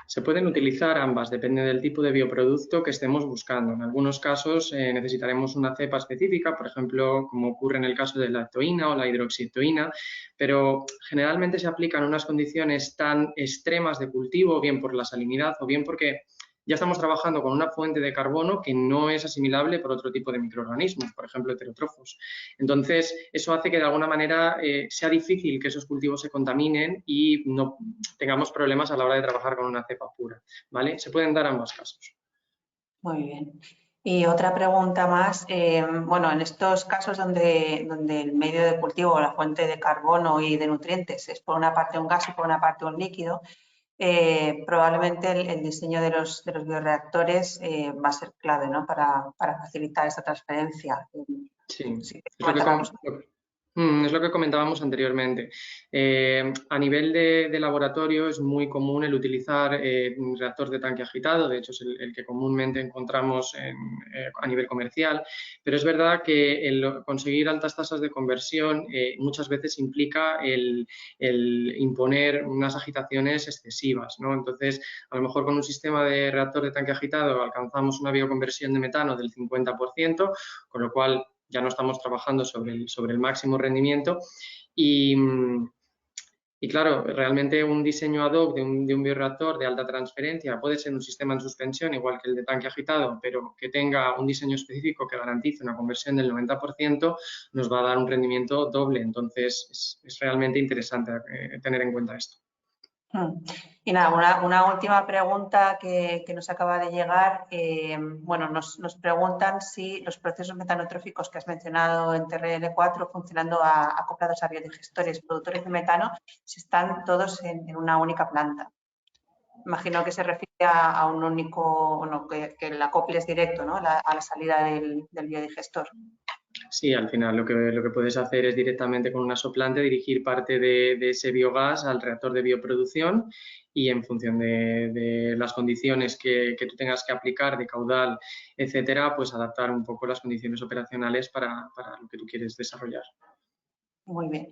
Se pueden utilizar ambas, depende del tipo de bioproducto que estemos buscando. En algunos casos necesitaremos una cepa específica, por ejemplo, como ocurre en el caso de la ectoína o la hidroxiectoína, pero generalmente se aplican unas condiciones tan extremas de cultivo, bien por la salinidad o bien porque ya estamos trabajando con una fuente de carbono que no es asimilable por otro tipo de microorganismos, por ejemplo, heterótrofos. Entonces, eso hace que de alguna manera sea difícil que esos cultivos se contaminen y no tengamos problemas a la hora de trabajar con una cepa pura, ¿vale? Se pueden dar ambos casos. Muy bien. Y otra pregunta más, en estos casos donde el medio de cultivo o la fuente de carbono y de nutrientes es por una parte un gas y por una parte un líquido, probablemente el diseño de los bioreactores va a ser clave, ¿no? para facilitar esta transferencia. Sí, Sí, es lo que comentábamos anteriormente. A nivel de laboratorio es muy común el utilizar un reactor de tanque agitado, de hecho es el que comúnmente encontramos a nivel comercial, pero es verdad que el conseguir altas tasas de conversión muchas veces implica el imponer unas agitaciones excesivas, ¿no? Entonces, a lo mejor con un sistema de reactor de tanque agitado alcanzamos una bioconversión de metano del 50%, con lo cual ya no estamos trabajando sobre el máximo rendimiento y claro, realmente un diseño ad hoc de un bioreactor de alta transferencia puede ser un sistema en suspensión igual que el de tanque agitado, pero que tenga un diseño específico que garantice una conversión del 90% nos va a dar un rendimiento doble, entonces es realmente interesante tener en cuenta esto. Y nada, una última pregunta que nos acaba de llegar. Nos preguntan si los procesos metanotróficos que has mencionado en TRL4 funcionando acoplados a biodigestores productores de metano, si están todos en una única planta. Imagino que se refiere a un único, bueno, que el acople es directo, ¿no? A la salida del biodigestor. Sí, al final lo que puedes hacer es directamente con una soplante dirigir parte de ese biogás al reactor de bioproducción y en función de las condiciones que tú tengas que aplicar de caudal, etcétera, pues adaptar un poco las condiciones operacionales para lo que tú quieres desarrollar. Muy bien.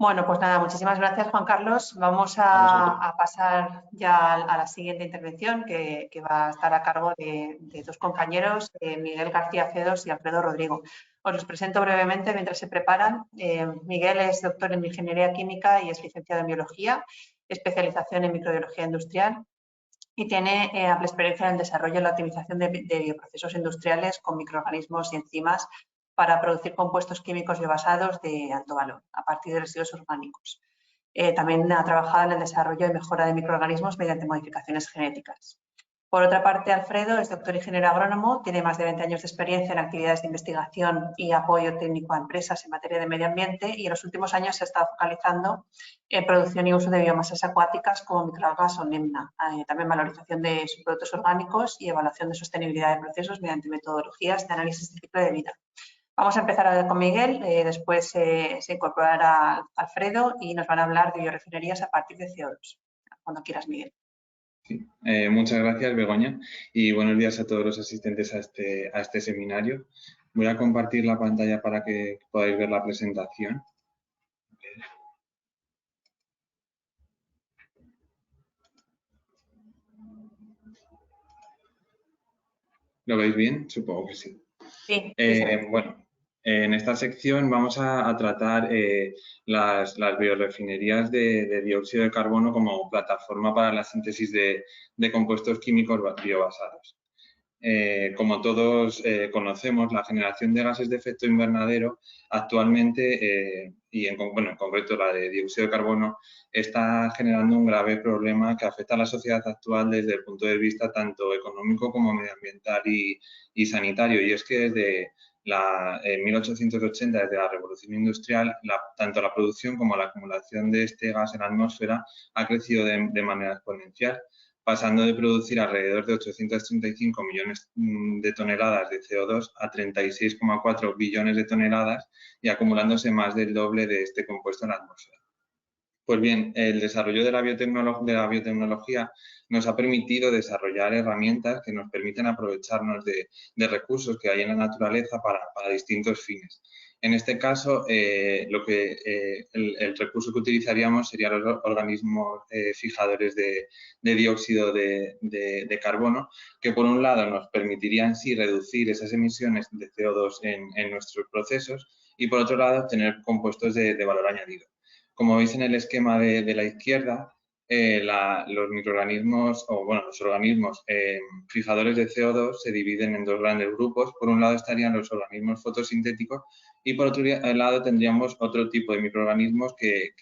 Bueno, pues nada, muchísimas gracias, Juan Carlos. Vamos a pasar ya a la siguiente intervención que va a estar a cargo de dos compañeros, Miguel García Cedos y Alfredo Rodrigo. Os los presento brevemente mientras se preparan. Miguel es doctor en Ingeniería Química y es licenciado en Biología, especialización en Microbiología Industrial y tiene amplia experiencia en el desarrollo y la optimización de bioprocesos industriales con microorganismos y enzimas para producir compuestos químicos biobasados de alto valor a partir de residuos orgánicos. También ha trabajado en el desarrollo y mejora de microorganismos mediante modificaciones genéticas. Por otra parte, Alfredo es doctor ingeniero agrónomo, tiene más de 20 años de experiencia en actividades de investigación y apoyo técnico a empresas en materia de medio ambiente y en los últimos años se está focalizando en producción y uso de biomasas acuáticas como microalgas o nemna, también valorización de subproductos orgánicos y evaluación de sostenibilidad de procesos mediante metodologías de análisis de ciclo de vida. Vamos a empezar con Miguel, después se incorporará Alfredo y nos van a hablar de biorefinerías a partir de CO2. Cuando quieras, Miguel. Sí. Muchas gracias, Begoña, y buenos días a todos los asistentes a este seminario. Voy a compartir la pantalla para que podáis ver la presentación. ¿Lo veis bien? Supongo que sí. Sí. Bueno, en esta sección vamos a tratar las biorefinerías de dióxido de carbono como plataforma para la síntesis de compuestos químicos biobasados. Como todos conocemos, la generación de gases de efecto invernadero actualmente, y en concreto la de dióxido de carbono, está generando un grave problema que afecta a la sociedad actual desde el punto de vista tanto económico como medioambiental y sanitario. Y es que desde 1880, desde la Revolución Industrial, tanto la producción como la acumulación de este gas en la atmósfera ha crecido de manera exponencial, pasando de producir alrededor de 835 millones de toneladas de CO2 a 36,4 billones de toneladas y acumulándose más del doble de este compuesto en la atmósfera. Pues bien, el desarrollo de la biotecnología nos ha permitido desarrollar herramientas que nos permiten aprovecharnos de recursos que hay en la naturaleza para distintos fines. En este caso, el recurso que utilizaríamos serían los organismos fijadores de dióxido de carbono, que por un lado nos permitirían sí reducir esas emisiones de CO2 en nuestros procesos y por otro lado obtener compuestos de valor añadido. Como veis en el esquema de la izquierda, los microorganismos, los organismos fijadores de CO2 se dividen en dos grandes grupos. Por un lado estarían los organismos fotosintéticos y por otro lado tendríamos otro tipo de microorganismos que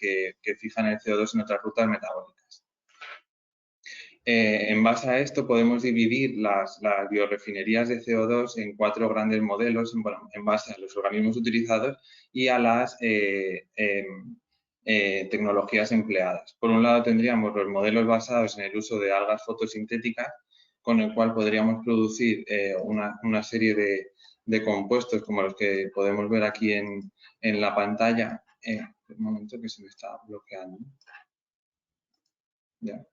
fijan el CO2 en otras rutas metabólicas. En base a esto podemos dividir las biorefinerías de CO2 en cuatro grandes modelos, en base a los organismos utilizados y a las tecnologías empleadas. Por un lado tendríamos los modelos basados en el uso de algas fotosintéticas, con el cual podríamos producir una serie de compuestos como los que podemos ver aquí en la pantalla. Un momento que se me está bloqueando. Ya.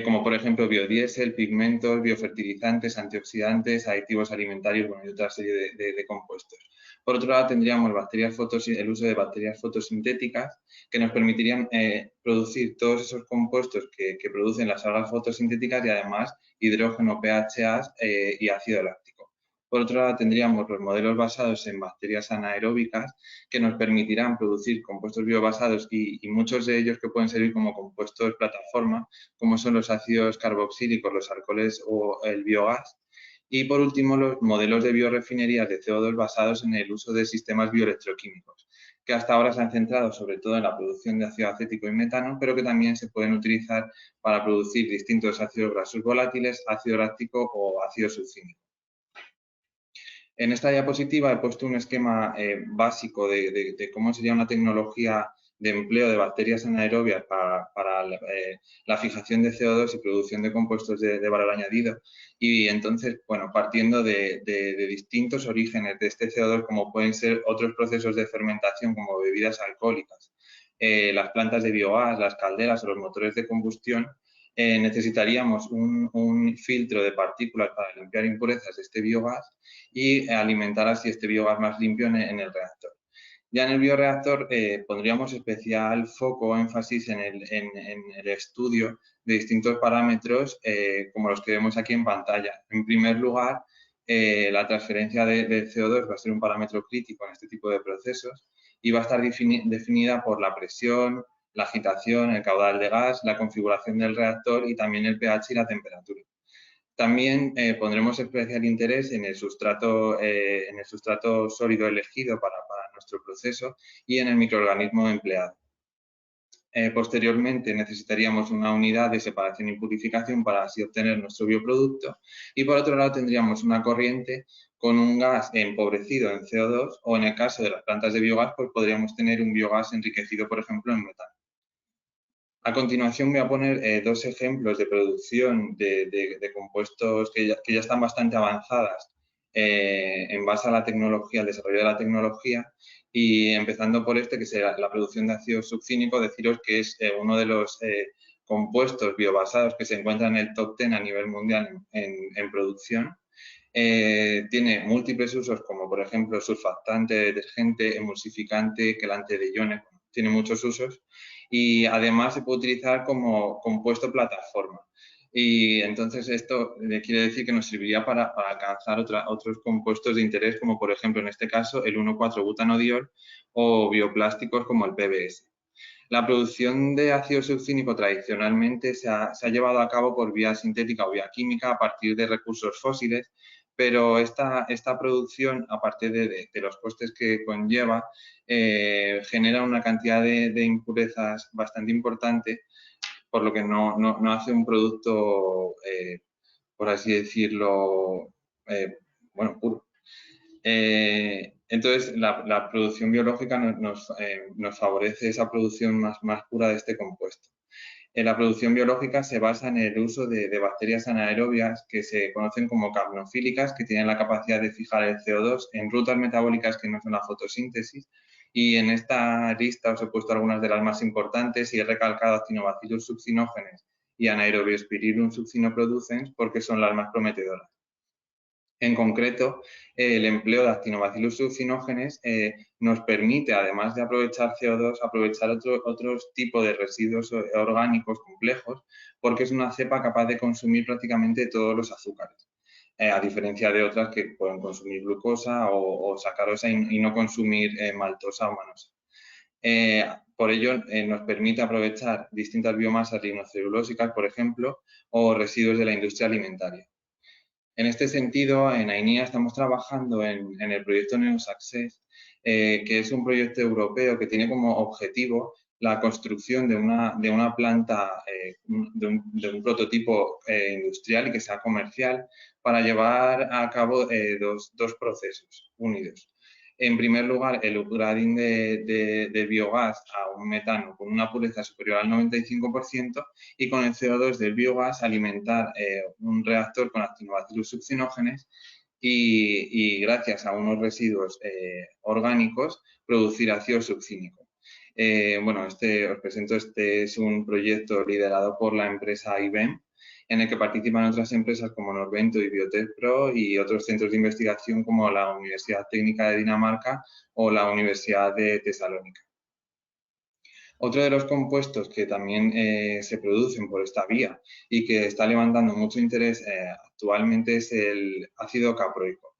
Como por ejemplo biodiesel, pigmentos, biofertilizantes, antioxidantes, aditivos alimentarios, y otra serie de compuestos. Por otro lado, tendríamos el uso de bacterias fotosintéticas que nos permitirían producir todos esos compuestos que producen las algas fotosintéticas y además hidrógeno, PHA y ácido láctico. Por otro lado, tendríamos los modelos basados en bacterias anaeróbicas que nos permitirán producir compuestos biobasados y muchos de ellos que pueden servir como compuestos plataforma, como son los ácidos carboxílicos, los alcoholes o el biogás. Y por último, los modelos de biorefinerías de CO2 basados en el uso de sistemas bioelectroquímicos, que hasta ahora se han centrado sobre todo en la producción de ácido acético y metano, pero que también se pueden utilizar para producir distintos ácidos grasos volátiles, ácido láctico o ácido succínico. En esta diapositiva he puesto un esquema básico de cómo sería una tecnología empleo de bacterias anaerobias para la fijación de CO2 y producción de compuestos de valor añadido. Y entonces, bueno, partiendo de distintos orígenes de este CO2, como pueden ser otros procesos de fermentación como bebidas alcohólicas, las plantas de biogás, las calderas o los motores de combustión, necesitaríamos un filtro de partículas para limpiar impurezas de este biogás y alimentar así este biogás más limpio en el reactor. Ya en el bioreactor pondríamos especial foco o énfasis en el estudio de distintos parámetros como los que vemos aquí en pantalla. En primer lugar, la transferencia de CO2 va a ser un parámetro crítico en este tipo de procesos y va a estar definida por la presión, la agitación, el caudal de gas, la configuración del reactor y también el pH y la temperatura. También pondremos especial interés en el sustrato sólido elegido para nuestro proceso y en el microorganismo empleado. Posteriormente necesitaríamos una unidad de separación y purificación para así obtener nuestro bioproducto y por otro lado tendríamos una corriente con un gas empobrecido en CO2 o en el caso de las plantas de biogás pues podríamos tener un biogás enriquecido por ejemplo en metano. A continuación voy a poner dos ejemplos de producción de compuestos que ya están bastante avanzadas en base a la tecnología, al desarrollo de la tecnología y empezando por este que será la producción de ácido succínico, deciros que es uno de los compuestos biobasados que se encuentran en el top 10 a nivel mundial en producción. Tiene múltiples usos como por ejemplo surfactante, detergente, emulsificante, quelante de iones, tiene muchos usos y además se puede utilizar como compuesto plataforma. Y entonces esto quiere decir que nos serviría para alcanzar otros compuestos de interés como por ejemplo en este caso el 1,4-butanodiol o bioplásticos como el PBS. La producción de ácido succínico tradicionalmente se ha llevado a cabo por vía sintética o vía química a partir de recursos fósiles, pero esta producción, aparte de los costes que conlleva, genera una cantidad de impurezas bastante importante, por lo que no hace un producto, por así decirlo, bueno, puro. Entonces, la producción biológica nos favorece esa producción más pura de este compuesto. La producción biológica se basa en el uso de bacterias anaerobias que se conocen como capnofílicas, que tienen la capacidad de fijar el CO2 en rutas metabólicas que no son la fotosíntesis. Y en esta lista os he puesto algunas de las más importantes y he recalcado Actinobacillus succinógenes y Anaerobiospirillum succinoproducens porque son las más prometedoras. En concreto, el empleo de Actinobacillus succinógenes nos permite, además de aprovechar CO2, aprovechar otros tipos de residuos orgánicos complejos, porque es una cepa capaz de consumir prácticamente todos los azúcares, a diferencia de otras que pueden consumir glucosa o sacarosa y no consumir maltosa o manosa. Por ello, nos permite aprovechar distintas biomasas lignocelulósicas, por ejemplo, o residuos de la industria alimentaria. En este sentido, en AINIA estamos trabajando en el proyecto NeoSuccess, que es un proyecto europeo que tiene como objetivo la construcción de una planta, de un prototipo industrial y que sea comercial para llevar a cabo dos procesos unidos. En primer lugar, el upgrading de biogás a un metano con una pureza superior al 95% y con el CO2 del biogás alimentar un reactor con Actinobacillus succinógenes y gracias a unos residuos orgánicos producir ácido succínico. Bueno, os presento, este es un proyecto liderado por la empresa IBEM, en el que participan otras empresas como Norvento y Biotech-Pro y otros centros de investigación como la Universidad Técnica de Dinamarca o la Universidad de Tesalónica. Otro de los compuestos que también se producen por esta vía y que está levantando mucho interés actualmente es el ácido caproico.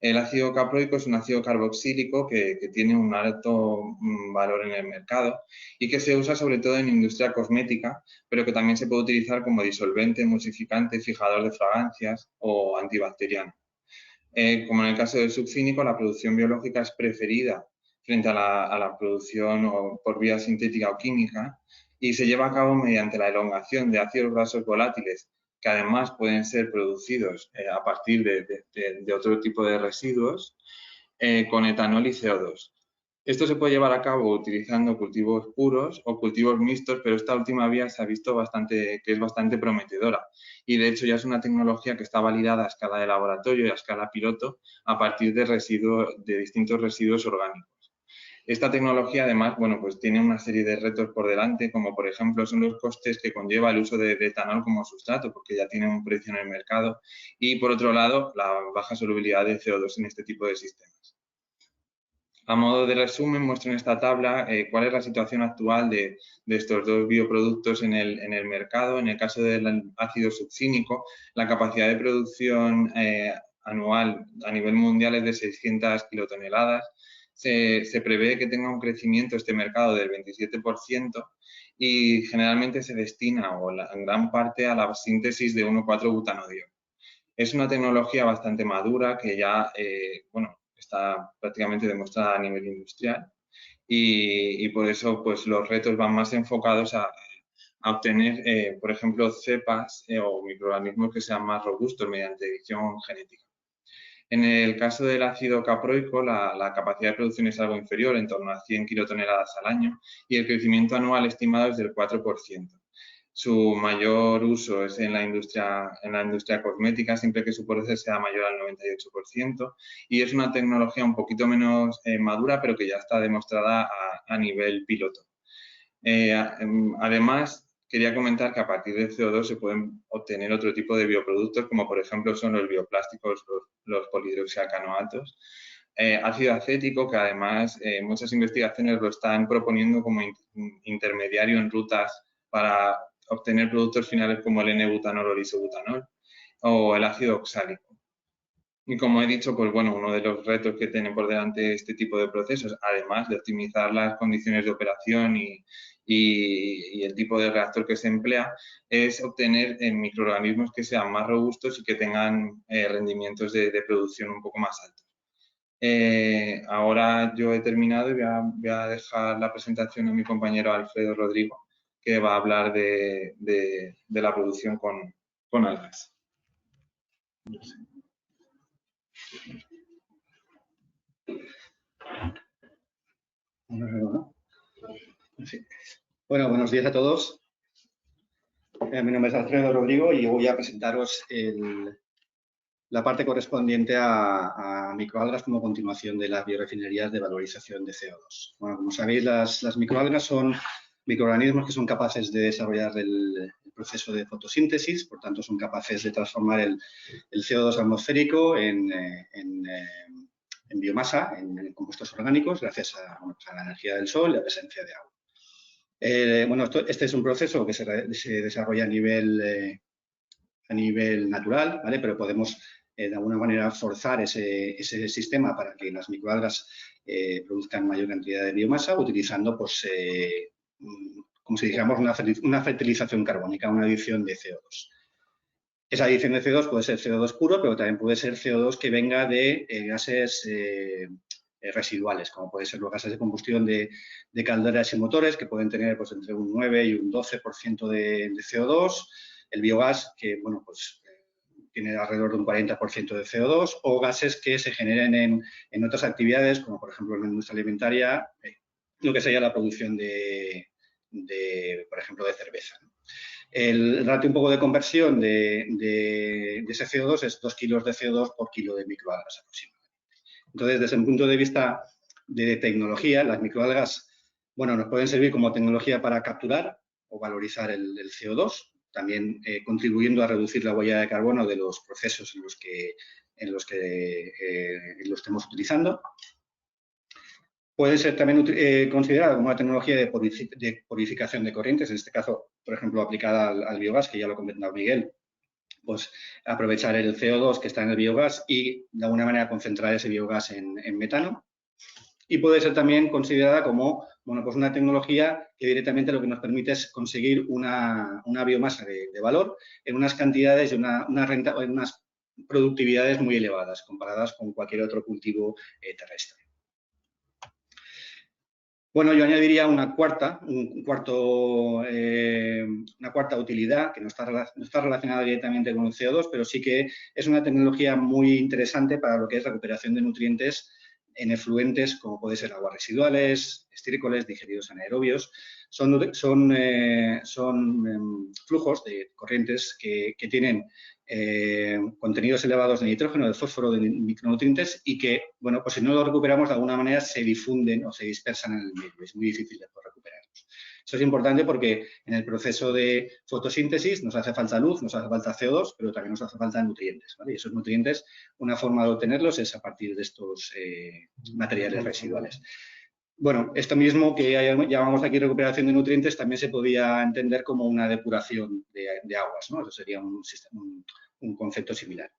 El ácido caproico es un ácido carboxílico que tiene un alto valor en el mercado y que se usa sobre todo en industria cosmética, pero que también se puede utilizar como disolvente, emulsificante, fijador de fragancias o antibacteriano. Como en el caso del succínico, la producción biológica es preferida frente a la producción por vía sintética o química y se lleva a cabo mediante la elongación de ácidos grasos volátiles que además pueden ser producidos a partir de otro tipo de residuos con etanol y CO2. Esto se puede llevar a cabo utilizando cultivos puros o cultivos mixtos, pero esta última vía se ha visto que es bastante prometedora y de hecho ya es una tecnología que está validada a escala de laboratorio y a escala piloto a partir de distintos residuos orgánicos. Esta tecnología además, bueno, pues tiene una serie de retos por delante, como por ejemplo son los costes que conlleva el uso de etanol como sustrato, porque ya tiene un precio en el mercado, y por otro lado la baja solubilidad de CO2 en este tipo de sistemas. A modo de resumen, muestro en esta tabla cuál es la situación actual de estos dos bioproductos en el mercado. En el caso del ácido succínico, la capacidad de producción anual a nivel mundial es de 600 kilotoneladas. Se prevé que tenga un crecimiento este mercado del 27% y generalmente se destina en gran parte a la síntesis de 1,4-butanodiol. Es una tecnología bastante madura que ya, bueno, está prácticamente demostrada a nivel industrial y por eso pues los retos van más enfocados a obtener, por ejemplo, cepas o microorganismos que sean más robustos mediante edición genética. En el caso del ácido caproico, la capacidad de producción es algo inferior, en torno a 100 kilotoneladas al año, y el crecimiento anual estimado es del 4%. Su mayor uso es en la industria cosmética, siempre que su proceso sea mayor al 98%, y es una tecnología un poquito menos madura, pero que ya está demostrada a nivel piloto. Además, quería comentar que a partir del CO2 se pueden obtener otro tipo de bioproductos, como por ejemplo son los bioplásticos, los polihidroxialcanoatos, ácido acético, que además muchas investigaciones lo están proponiendo como intermediario en rutas para obtener productos finales como el N-butanol o el isobutanol, o el ácido oxálico. Y como he dicho, pues bueno, uno de los retos que tienen por delante este tipo de procesos, además de optimizar las condiciones de operación y el tipo de reactor que se emplea, es obtener microorganismos que sean más robustos y que tengan rendimientos de producción un poco más altos. Ahora yo he terminado y voy a dejar la presentación a mi compañero Alfredo Rodrigo, que va a hablar de la producción con algas. No sé. Sí. Bueno, buenos días a todos. Mi nombre es Alfredo Rodrigo y voy a presentaros la parte correspondiente a microalgas como continuación de las biorefinerías de valorización de CO2. Bueno, como sabéis, las microalgas son microorganismos que son capaces de desarrollar el proceso de fotosíntesis, por tanto son capaces de transformar el CO2 atmosférico en biomasa, en compuestos orgánicos, gracias a la energía del sol y la presencia de agua. Bueno, este es un proceso que se desarrolla a nivel natural, ¿vale? Pero podemos de alguna manera forzar ese sistema para que las microalgas produzcan mayor cantidad de biomasa utilizando, pues, como si dijéramos, una fertilización carbónica, una adición de CO2. Esa adición de CO2 puede ser CO2 puro, pero también puede ser CO2 que venga de gases residuales, como pueden ser los gases de combustión de calderas y motores, que pueden tener pues, entre un 9 y un 12% de CO2, el biogás, que bueno, pues, tiene alrededor de un 40% de CO2, o gases que se generen en otras actividades, como por ejemplo en la industria alimentaria, lo que sería la producción por ejemplo, de cerveza, ¿no? El ratio un poco de conversión de ese CO2 es 2 kilos de CO2 por kilo de microalgas aproximadamente. Entonces, desde el punto de vista de tecnología, las microalgas, bueno, nos pueden servir como tecnología para capturar o valorizar el CO2, también contribuyendo a reducir la huella de carbono de los procesos en los que lo estemos utilizando. Puede ser también considerada como una tecnología de purificación de corrientes, en este caso, por ejemplo, aplicada al biogás, que ya lo ha comentado Miguel, pues aprovechar el CO2 que está en el biogás y de alguna manera concentrar ese biogás en metano. Y puede ser también considerada como, bueno, pues una tecnología que directamente lo que nos permite es conseguir una biomasa de valor en unas cantidades y en unas productividades muy elevadas comparadas con cualquier otro cultivo terrestre. Bueno, yo añadiría una cuarta utilidad que no está relacionada directamente con el CO2, pero sí que es una tecnología muy interesante para lo que es recuperación de nutrientes en efluentes como puede ser aguas residuales, estiércoles, digeridos anaerobios. Son flujos de corrientes que tienen contenidos elevados de nitrógeno, de fósforo, de micronutrientes y que, bueno, pues si no los recuperamos de alguna manera se difunden o se dispersan en el medio. Es muy difícil de recuperarlos. Eso es importante porque en el proceso de fotosíntesis nos hace falta luz, nos hace falta CO2, pero también nos hace falta nutrientes, ¿vale? Y esos nutrientes, una forma de obtenerlos es a partir de estos materiales residuales. Bueno, esto mismo que llamamos aquí recuperación de nutrientes también se podía entender como una depuración de aguas, ¿no? Eso sería un concepto similar.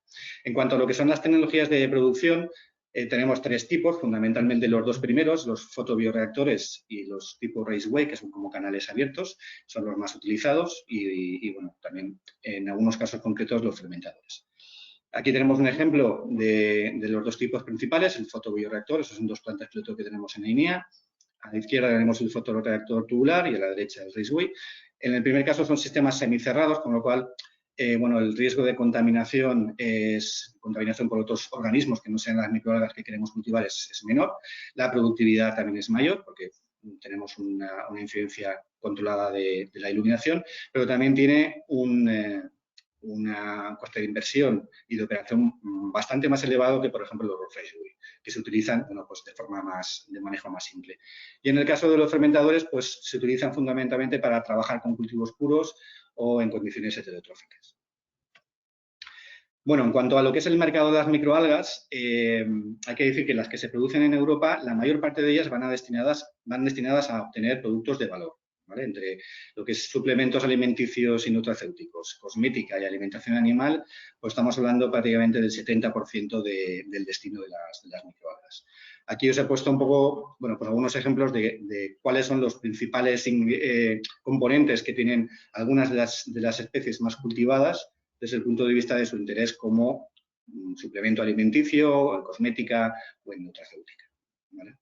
En cuanto a lo que son las tecnologías de producción, tenemos tres tipos, fundamentalmente los dos primeros, los fotobioreactores y los tipo Raceway, que son como canales abiertos, son los más utilizados y bueno, también en algunos casos concretos los fermentadores. Aquí tenemos un ejemplo de los dos tipos principales, el fotobioreactor, esos son dos plantas piloto que tenemos en INEA. A la izquierda tenemos el fotoreactor tubular y a la derecha el Raceway. En el primer caso son sistemas semicerrados, con lo cual bueno, el riesgo de contaminación por otros organismos que no sean las microalgas que queremos cultivar es menor. La productividad también es mayor porque tenemos una incidencia controlada de la iluminación, pero también tiene una coste de inversión y de operación bastante más elevado que, por ejemplo, los Raceway, que se utilizan, bueno, pues de manejo más simple. Y en el caso de los fermentadores, pues se utilizan fundamentalmente para trabajar con cultivos puros o en condiciones heterotróficas. Bueno, en cuanto a lo que es el mercado de las microalgas, hay que decir que las que se producen en Europa, la mayor parte de ellas van destinadas a obtener productos de valor, ¿vale? Entre lo que es suplementos alimenticios y nutracéuticos, cosmética y alimentación animal, pues estamos hablando prácticamente del 70% del destino de las microalgas. Aquí os he puesto un poco, bueno, pues algunos ejemplos de cuáles son los principales componentes que tienen algunas de las especies más cultivadas desde el punto de vista de su interés como suplemento alimenticio, en cosmética o en nutracéutica, ¿vale?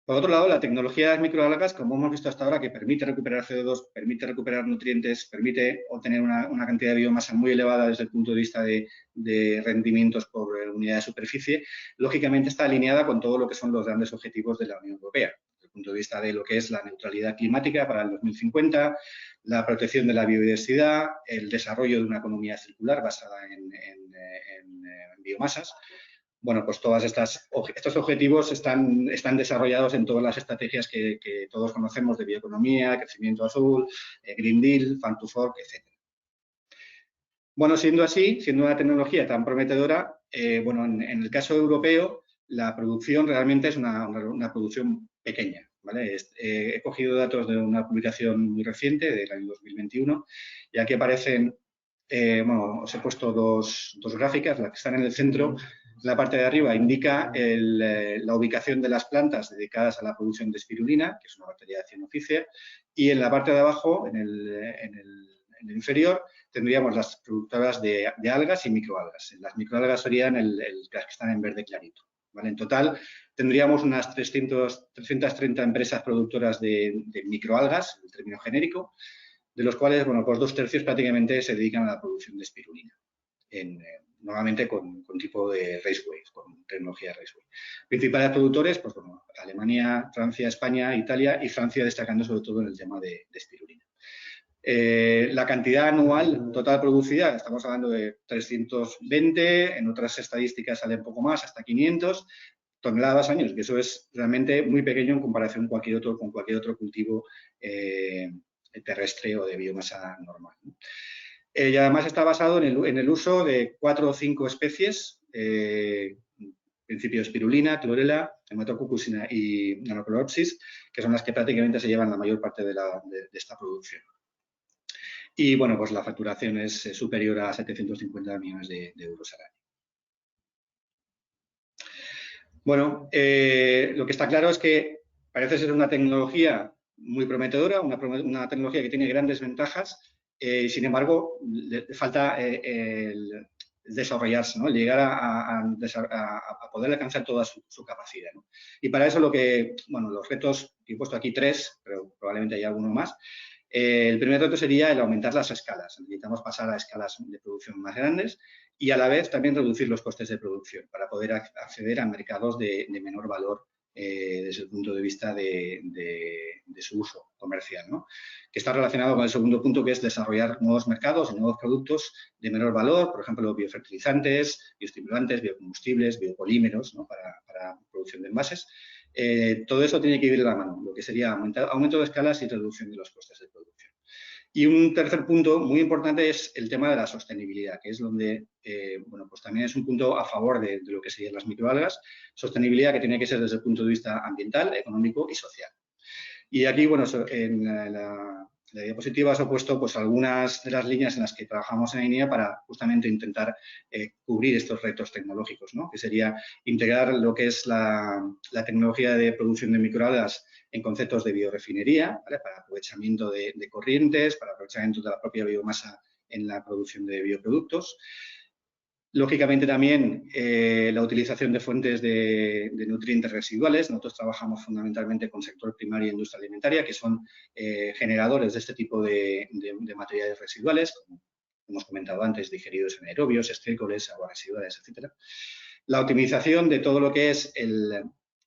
Por otro lado, la tecnología de las microalgas, como hemos visto hasta ahora, que permite recuperar CO2, permite recuperar nutrientes, permite obtener una cantidad de biomasa muy elevada desde el punto de vista de rendimientos por unidad de superficie, lógicamente está alineada con todo lo que son los grandes objetivos de la Unión Europea, desde el punto de vista de lo que es la neutralidad climática para el 2050, la protección de la biodiversidad, el desarrollo de una economía circular basada en biomasas. Bueno, pues todos estos objetivos están desarrollados en todas las estrategias que todos conocemos de bioeconomía, crecimiento azul, Green Deal, Farm to Fork, etc. Bueno, siendo así, siendo una tecnología tan prometedora, bueno, en el caso europeo, la producción realmente es una producción pequeña, ¿vale? He cogido datos de una publicación muy reciente, del año 2021, y aquí aparecen, bueno, os he puesto dos gráficas, las que están en el centro. La parte de arriba indica la ubicación de las plantas dedicadas a la producción de espirulina, que es una bacteria de Cyanophyceae, y en la parte de abajo, en el inferior, tendríamos las productoras de algas y microalgas. Las microalgas serían las que están en verde clarito, ¿vale? En total, tendríamos unas 330 empresas productoras de microalgas, el término genérico, de los cuales, bueno, pues 2/3 prácticamente se dedican a la producción de espirulina, nuevamente con tipo de Raceway, con tecnología Raceway. Principales productores, pues bueno, Alemania, Francia, España, Italia y Francia destacando sobre todo en el tema de espirulina. La cantidad anual total producida, estamos hablando de 320, en otras estadísticas sale un poco más, hasta 500 toneladas años, que eso es realmente muy pequeño en comparación con cualquier otro cultivo terrestre o de biomasa normal, ¿no? Y además está basado en el uso de 4 o 5 especies, en principio espirulina, clorela, Haematococcus y Nanochloropsis, que son las que prácticamente se llevan la mayor parte de esta producción. Y bueno, pues la facturación es superior a 750 millones de euros al año. Bueno, lo que está claro es que parece ser una tecnología muy prometedora, una tecnología que tiene grandes ventajas, y sin embargo, le falta el desarrollarse, ¿no? Llegar a poder alcanzar toda su capacidad, ¿no? Y para eso los retos, he puesto aquí 3, pero probablemente hay alguno más. El primer reto sería el aumentar las escalas. Necesitamos pasar a escalas de producción más grandes y a la vez también reducir los costes de producción para poder acceder a mercados de menor valor desde el punto de vista de su uso comercial, ¿no? Que está relacionado con el segundo punto, que es desarrollar nuevos mercados y nuevos productos de menor valor, por ejemplo, biofertilizantes, bioestimulantes, biocombustibles, biopolímeros, ¿no? para producción de envases. Todo eso tiene que ir de la mano, lo que sería aumento de escalas y reducción de los costes de producción. Y un tercer punto muy importante es el tema de la sostenibilidad, que es donde, bueno, pues también es un punto a favor de lo que serían las microalgas, sostenibilidad que tiene que ser desde el punto de vista ambiental, económico y social. Y aquí, bueno, en la diapositiva os he puesto pues algunas de las líneas en las que trabajamos en AINEA para justamente intentar cubrir estos retos tecnológicos, ¿no? Que sería integrar lo que es la tecnología de producción de microalgas en conceptos de biorefinería, ¿vale? Para aprovechamiento de corrientes, para aprovechamiento de la propia biomasa en la producción de bioproductos. Lógicamente también la utilización de fuentes de nutrientes residuales. Nosotros trabajamos fundamentalmente con sector primario e industria alimentaria, que son generadores de este tipo de materiales residuales, como hemos comentado antes, digeridos anaerobios, estiércoles, aguas residuales, etc. La optimización de todo lo que es el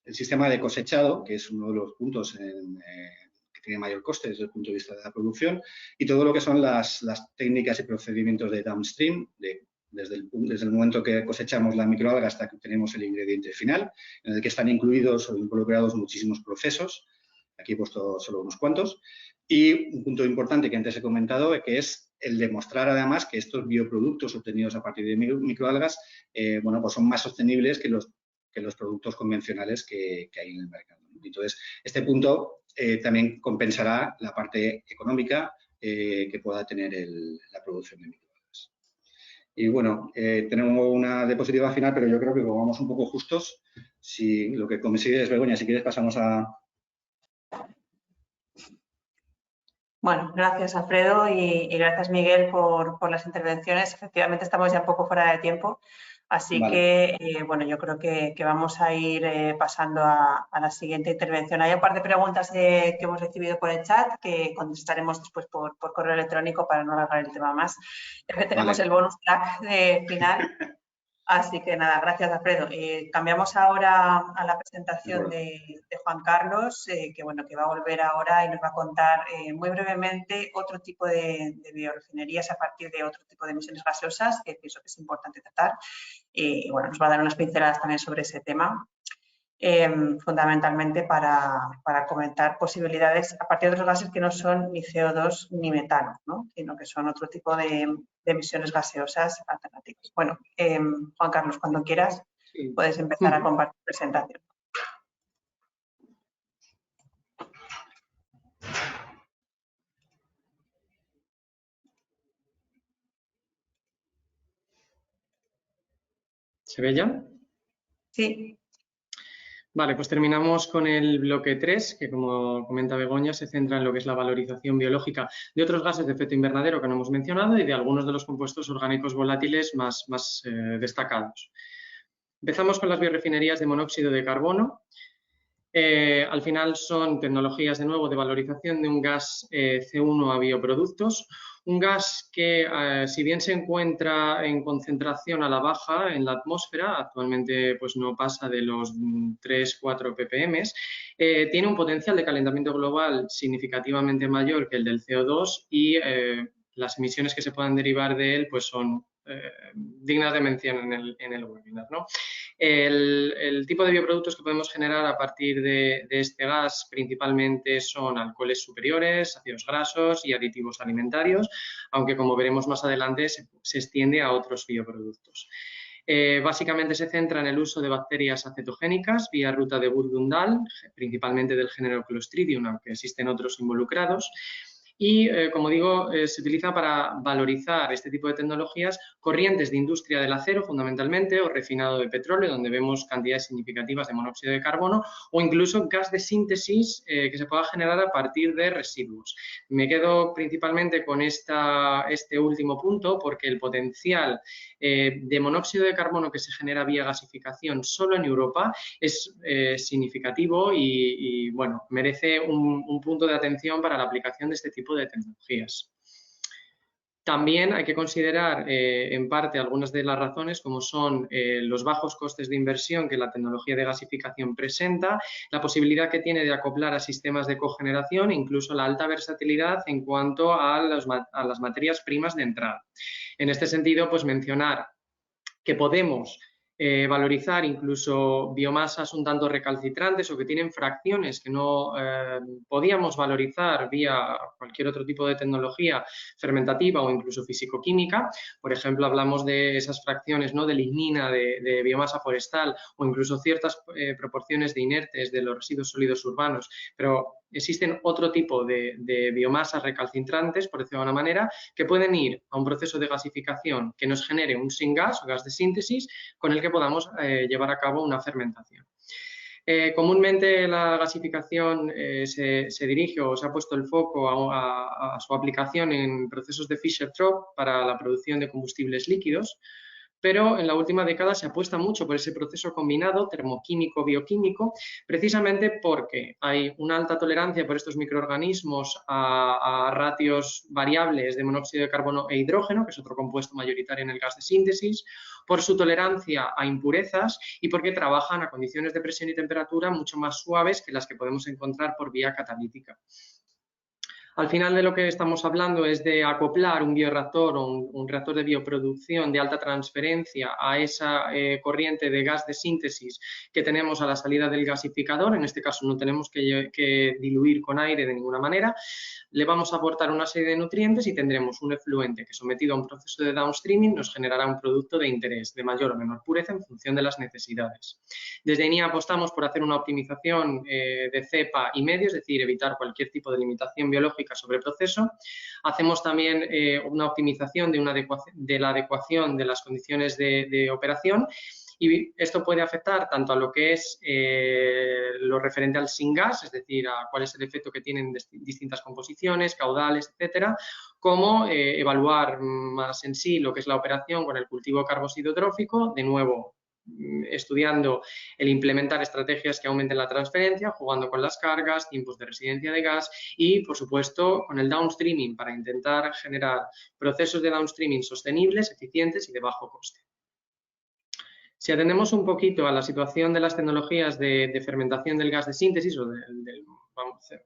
sistema de cosechado, que es uno de los puntos que tiene mayor coste desde el punto de vista de la producción, y todo lo que son las técnicas y procedimientos de downstream, desde el momento que cosechamos la microalga hasta que tenemos el ingrediente final, en el que están incluidos o involucrados muchísimos procesos. Aquí he puesto solo unos cuantos. Y un punto importante que antes he comentado, que es el demostrar además que estos bioproductos obtenidos a partir de microalgas, bueno, pues son más sostenibles que los productos convencionales que hay en el mercado. Entonces, este punto también compensará la parte económica que pueda tener la producción de microalgas. Y bueno, tenemos una diapositiva final, pero yo creo que como vamos un poco justos, si lo que consigues, Begoña, si quieres pasamos a... Bueno, gracias Alfredo y gracias Miguel por las intervenciones. Efectivamente estamos ya un poco fuera de tiempo, así Vale. que bueno, yo creo que vamos a ir pasando a la siguiente intervención. Hay un par de preguntas que hemos recibido por el chat que contestaremos después por correo electrónico para no alargar el tema más. Ya que tenemos el bonus track final. Así que nada, gracias Alfredo. Cambiamos ahora a la presentación de Juan Carlos, que bueno, que va a volver ahora y nos va a contar muy brevemente otro tipo de biorefinerías a partir de otro tipo de emisiones gaseosas, que pienso que es importante tratar. Y bueno, nos va a dar unas pinceladas también sobre ese tema. Fundamentalmente para comentar posibilidades a partir de los gases que no son ni CO2 ni metano, ¿no? Sino que son otro tipo de emisiones gaseosas alternativas. Bueno, Juan Carlos, cuando quieras puedes empezar a compartir presentación. ¿Se ve ya? Sí. Vale, pues terminamos con el bloque 3, que como comenta Begoña, se centra en lo que es la valorización biológica de otros gases de efecto invernadero que no hemos mencionado y de algunos de los compuestos orgánicos volátiles más destacados. Empezamos con las biorefinerías de monóxido de carbono. Al final son tecnologías de nuevo de valorización de un gas C1 a bioproductos, un gas que si bien se encuentra en concentración a la baja en la atmósfera, actualmente pues no pasa de los 3-4 ppm, tiene un potencial de calentamiento global significativamente mayor que el del CO2 y las emisiones que se puedan derivar de él pues son dignas de mención en el webinar, ¿no? El tipo de bioproductos que podemos generar a partir de este gas principalmente son alcoholes superiores, ácidos grasos y aditivos alimentarios, aunque como veremos más adelante se extiende a otros bioproductos. Básicamente se centra en el uso de bacterias acetogénicas vía ruta de Burgundal, principalmente del género Clostridium, aunque existen otros involucrados. Y, como digo, se utiliza para valorizar este tipo de tecnologías corrientes de industria del acero, fundamentalmente, o refinado de petróleo, donde vemos cantidades significativas de monóxido de carbono, o incluso gas de síntesis que se pueda generar a partir de residuos. Me quedo principalmente con este último punto, porque el potencial de monóxido de carbono que se genera vía gasificación solo en Europa es significativo y, bueno, merece un punto de atención para la aplicación de este tipo de tecnologías. También hay que considerar en parte algunas de las razones, como son los bajos costes de inversión que la tecnología de gasificación presenta, la posibilidad que tiene de acoplar a sistemas de cogeneración e incluso la alta versatilidad en cuanto a las materias primas de entrada. En este sentido, pues mencionar que podemos valorizar incluso biomasas un tanto recalcitrantes o que tienen fracciones que no podíamos valorizar vía cualquier otro tipo de tecnología fermentativa o incluso fisicoquímica. Por ejemplo, hablamos de esas fracciones, ¿no?, de lignina, de biomasa forestal o incluso ciertas proporciones de inertes de los residuos sólidos urbanos, pero existen otro tipo de biomasas recalcitrantes, por decirlo de alguna manera, que pueden ir a un proceso de gasificación que nos genere un syngas o gas de síntesis con el que podamos llevar a cabo una fermentación. Comúnmente la gasificación se dirige o se ha puesto el foco a su aplicación en procesos de Fischer-Tropsch para la producción de combustibles líquidos, pero en la última década se apuesta mucho por ese proceso combinado termoquímico-bioquímico, precisamente porque hay una alta tolerancia por estos microorganismos a ratios variables de monóxido de carbono e hidrógeno, que es otro compuesto mayoritario en el gas de síntesis, por su tolerancia a impurezas y porque trabajan a condiciones de presión y temperatura mucho más suaves que las que podemos encontrar por vía catalítica. Al final de lo que estamos hablando es de acoplar un bioreactor o un reactor de bioproducción de alta transferencia a esa corriente de gas de síntesis que tenemos a la salida del gasificador. En este caso no tenemos que diluir con aire de ninguna manera. Le vamos a aportar una serie de nutrientes y tendremos un efluente que, sometido a un proceso de downstreaming, nos generará un producto de interés de mayor o menor pureza en función de las necesidades. Desde INIA apostamos por hacer una optimización de cepa y medio, es decir, evitar cualquier tipo de limitación biológica sobre el proceso. Hacemos también una optimización de la adecuación de las condiciones de operación, y esto puede afectar tanto a lo que es lo referente al syngas, es decir, a cuál es el efecto que tienen distintas composiciones, caudales, etcétera, como evaluar más en sí lo que es la operación con el cultivo carbóxido trófico, de nuevo estudiando el implementar estrategias que aumenten la transferencia, jugando con las cargas, tiempos de residencia de gas y, por supuesto, con el downstreaming para intentar generar procesos de downstreaming sostenibles, eficientes y de bajo coste. Si atendemos un poquito a la situación de las tecnologías de fermentación del gas de síntesis, o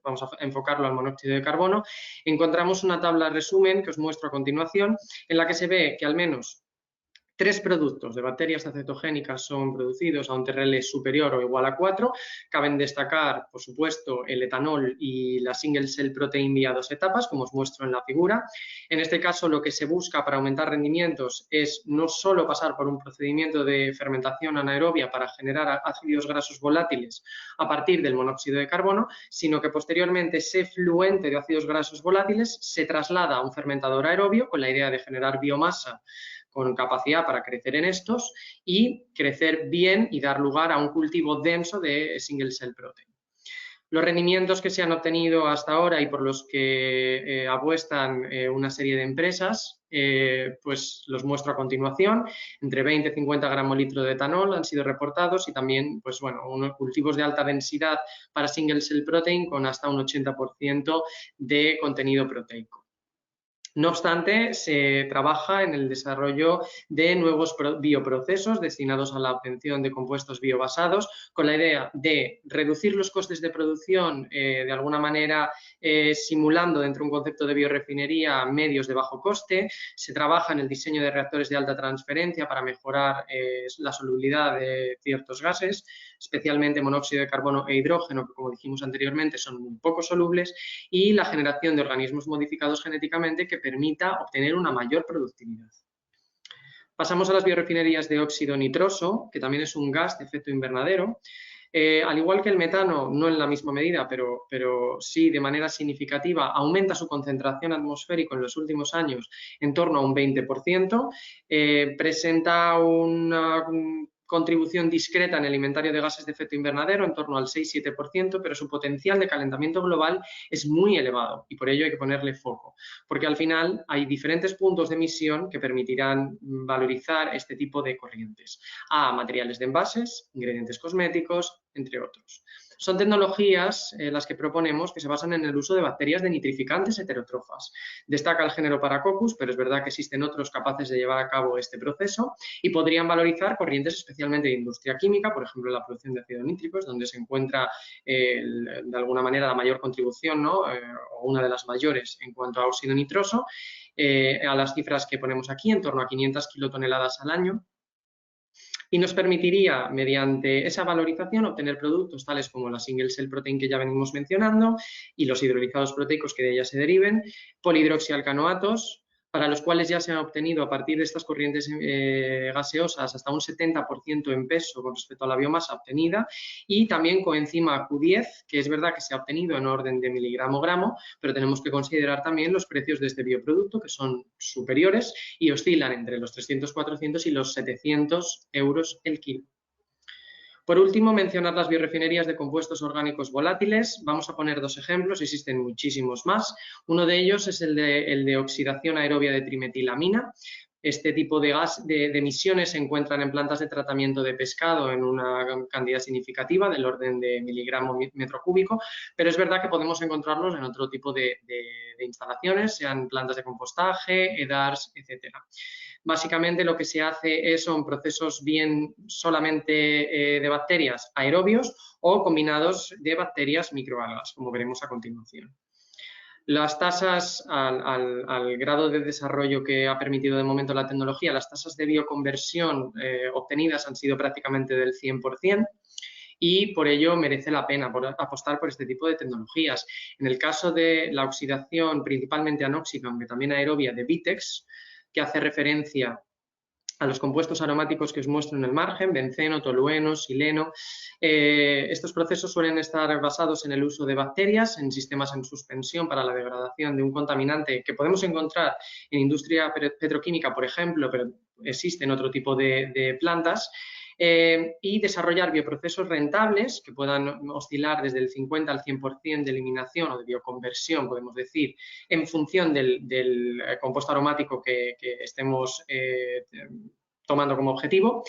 vamos a enfocarlo al monóxido de carbono, encontramos una tabla resumen que os muestro a continuación, en la que se ve que al menos 3 productos de bacterias acetogénicas son producidos a un TRL superior o igual a 4. Caben destacar, por supuesto, el etanol y la single cell protein vía 2 etapas, como os muestro en la figura. En este caso, lo que se busca para aumentar rendimientos es no solo pasar por un procedimiento de fermentación anaerobia para generar ácidos grasos volátiles a partir del monóxido de carbono, sino que posteriormente ese fluente de ácidos grasos volátiles se traslada a un fermentador aerobio con la idea de generar biomasa con capacidad para crecer en estos y crecer bien y dar lugar a un cultivo denso de single cell protein. Los rendimientos que se han obtenido hasta ahora y por los que apuestan una serie de empresas, pues los muestro a continuación. Entre 20 y 50 gramos litro de etanol han sido reportados y también, pues bueno, unos cultivos de alta densidad para single cell protein con hasta un 80% de contenido proteico. No obstante, se trabaja en el desarrollo de nuevos bioprocesos destinados a la obtención de compuestos biobasados, con la idea de reducir los costes de producción de alguna manera simulando dentro de un concepto de biorefinería medios de bajo coste. Se trabaja en el diseño de reactores de alta transferencia para mejorar la solubilidad de ciertos gases, especialmente monóxido de carbono e hidrógeno, que como dijimos anteriormente son muy poco solubles, y la generación de organismos modificados genéticamente que permita obtener una mayor productividad. Pasamos a las biorefinerías de óxido nitroso, que también es un gas de efecto invernadero. Al igual que el metano, no en la misma medida, pero sí de manera significativa, aumenta su concentración atmosférica en los últimos años en torno a un 20%, presenta una contribución discreta en el inventario de gases de efecto invernadero, en torno al 6-7%, pero su potencial de calentamiento global es muy elevado y por ello hay que ponerle foco, porque al final hay diferentes puntos de emisión que permitirán valorizar este tipo de corrientes. A materiales de envases, ingredientes cosméticos, entre otros. Son tecnologías las que proponemos que se basan en el uso de bacterias de nitrificantes heterótrofas. Destaca el género Paracoccus, pero es verdad que existen otros capaces de llevar a cabo este proceso y podrían valorizar corrientes especialmente de industria química, por ejemplo, la producción de ácido nítrico, es donde se encuentra de alguna manera la mayor contribución, ¿no? O una de las mayores en cuanto a óxido nitroso, a las cifras que ponemos aquí, en torno a 500 kilotoneladas al año. Y nos permitiría, mediante esa valorización, obtener productos tales como la single cell protein que ya venimos mencionando y los hidrolizados proteicos que de ella se deriven, polihidroxialcanoatos, para los cuales ya se han obtenido a partir de estas corrientes gaseosas hasta un 70% en peso con respecto a la biomasa obtenida, y también coenzima Q10, que es verdad que se ha obtenido en orden de miligramo-gramo, pero tenemos que considerar también los precios de este bioproducto, que son superiores y oscilan entre los 300, 400 y los 700 euros el kilo. Por último, mencionar las biorefinerías de compuestos orgánicos volátiles. Vamos a poner dos ejemplos, existen muchísimos más. Uno de ellos es el de oxidación aerobia de trimetilamina. Este tipo de emisiones se encuentran en plantas de tratamiento de pescado en una cantidad significativa del orden de miligramo metro cúbico, pero es verdad que podemos encontrarlos en otro tipo de instalaciones, sean plantas de compostaje, EDARs, etcétera. Básicamente lo que se hace son procesos bien solamente de bacterias aerobios o combinados de bacterias microalgas, como veremos a continuación. Las tasas, al grado de desarrollo que ha permitido de momento la tecnología, las tasas de bioconversión obtenidas han sido prácticamente del 100%. Y por ello merece la pena apostar por este tipo de tecnologías. En el caso de la oxidación principalmente anóxica, aunque también aerobia, de Vitex, que hace referencia a los compuestos aromáticos que os muestro en el margen, benceno, tolueno, sileno. Estos procesos suelen estar basados en el uso de bacterias, en sistemas en suspensión para la degradación de un contaminante que podemos encontrar en industria petroquímica, por ejemplo, pero existen otro tipo de plantas. Y desarrollar bioprocesos rentables que puedan oscilar desde el 50 al 100% de eliminación o de bioconversión, podemos decir, en función del compuesto aromático que estemos tomando como objetivo.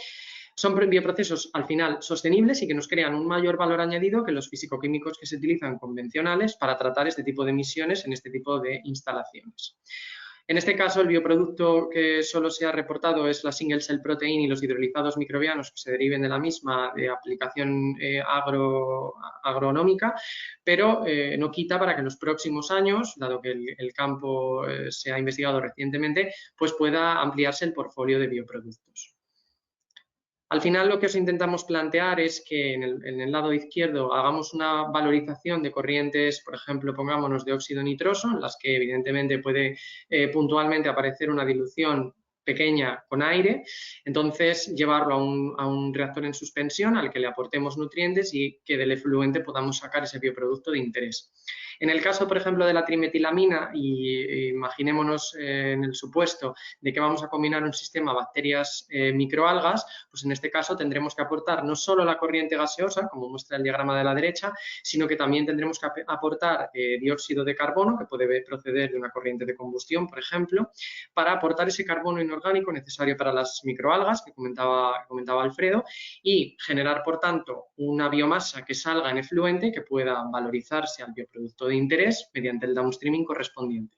Son bioprocesos al final sostenibles y que nos crean un mayor valor añadido que los físico-químicos que se utilizan convencionales para tratar este tipo de emisiones en este tipo de instalaciones. En este caso, el bioproducto que solo se ha reportado es la single cell protein y los hidrolizados microbianos que se deriven de la misma de aplicación agronómica, pero no quita para que en los próximos años, dado que el campo se ha investigado recientemente, pues pueda ampliarse el portfolio de bioproductos. Al final lo que os intentamos plantear es que en el lado izquierdo hagamos una valorización de corrientes, por ejemplo, pongámonos de óxido nitroso, en las que evidentemente puede puntualmente aparecer una dilución pequeña con aire, entonces llevarlo a un reactor en suspensión al que le aportemos nutrientes y que del efluente podamos sacar ese bioproducto de interés. En el caso, por ejemplo, de la trimetilamina, y imaginémonos en el supuesto de que vamos a combinar un sistema bacterias microalgas, pues en este caso tendremos que aportar no solo la corriente gaseosa, como muestra el diagrama de la derecha, sino que también tendremos que aportar dióxido de carbono, que puede proceder de una corriente de combustión, por ejemplo, para aportar ese carbono inorgánico necesario para las microalgas que comentaba Alfredo y generar, por tanto, una biomasa que salga en efluente y que pueda valorizarse al bioproducto de interés mediante el downstreaming correspondiente.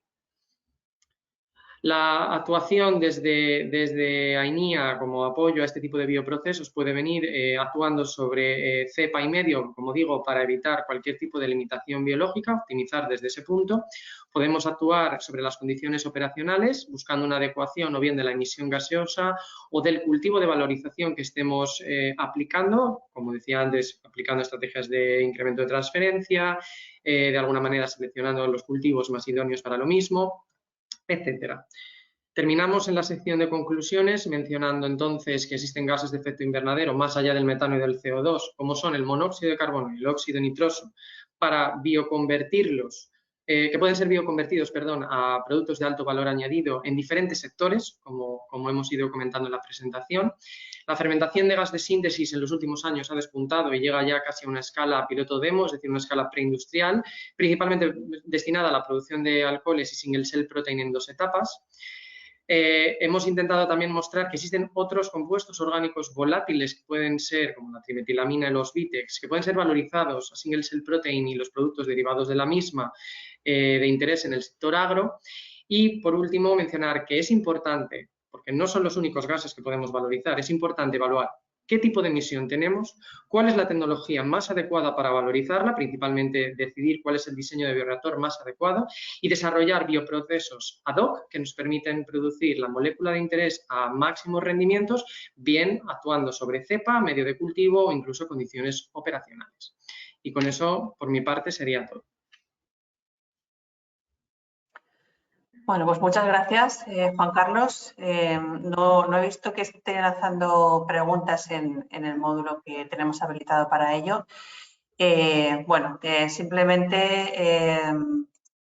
La actuación desde AINIA como apoyo a este tipo de bioprocesos puede venir actuando sobre cepa y medio, como digo, para evitar cualquier tipo de limitación biológica, optimizar desde ese punto. Podemos actuar sobre las condiciones operacionales, buscando una adecuación o bien de la emisión gaseosa o del cultivo de valorización que estemos aplicando, como decía antes, aplicando estrategias de incremento de transferencia, de alguna manera seleccionando los cultivos más idóneos para lo mismo, etcétera. Terminamos en la sección de conclusiones mencionando entonces que existen gases de efecto invernadero más allá del metano y del CO2, como son el monóxido de carbono y el óxido nitroso, para bioconvertirlos, que pueden ser bioconvertidos, a productos de alto valor añadido en diferentes sectores, como hemos ido comentando en la presentación. La fermentación de gas de síntesis en los últimos años ha despuntado y llega ya casi a una escala piloto demo, es decir, una escala preindustrial, principalmente destinada a la producción de alcoholes y single cell protein en 2 etapas. Hemos intentado también mostrar que existen otros compuestos orgánicos volátiles que pueden ser, como la trimetilamina y los Vitex, que pueden ser valorizados a single cell protein y los productos derivados de la misma de interés en el sector agro. Y, por último, mencionar que es importante, porque no son los únicos gases que podemos valorizar, es importante evaluar qué tipo de emisión tenemos, cuál es la tecnología más adecuada para valorizarla, principalmente decidir cuál es el diseño de bioreactor más adecuado y desarrollar bioprocesos ad hoc que nos permiten producir la molécula de interés a máximos rendimientos, bien actuando sobre cepa, medio de cultivo o incluso condiciones operacionales. Y con eso, por mi parte, sería todo. Bueno, pues muchas gracias, Juan Carlos. No he visto que estén lanzando preguntas en el módulo que tenemos habilitado para ello. Simplemente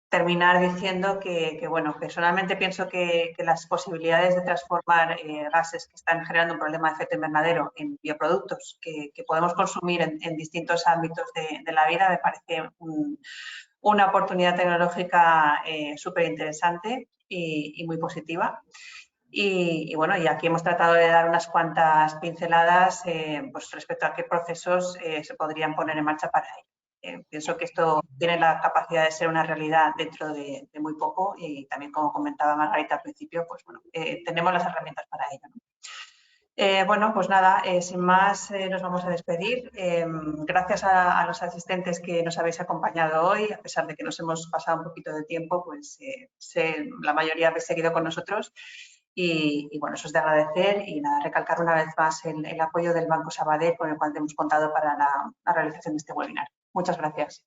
terminar diciendo que, bueno, personalmente pienso que las posibilidades de transformar gases que están generando un problema de efecto invernadero en bioproductos que podemos consumir en distintos ámbitos de la vida me parece una oportunidad tecnológica súper interesante y muy positiva. Y bueno, y aquí hemos tratado de dar unas cuantas pinceladas pues respecto a qué procesos se podrían poner en marcha para ello. Pienso que esto tiene la capacidad de ser una realidad dentro de muy poco y también, como comentaba Margarita al principio, pues bueno, tenemos las herramientas para ello, ¿no? Bueno, pues nada, sin más nos vamos a despedir. Gracias a los asistentes que nos habéis acompañado hoy, a pesar de que nos hemos pasado un poquito de tiempo, pues la mayoría habéis seguido con nosotros y bueno, eso es de agradecer y nada, recalcar una vez más el apoyo del Banco Sabadell con el cual hemos contado para la realización de este webinar. Muchas gracias.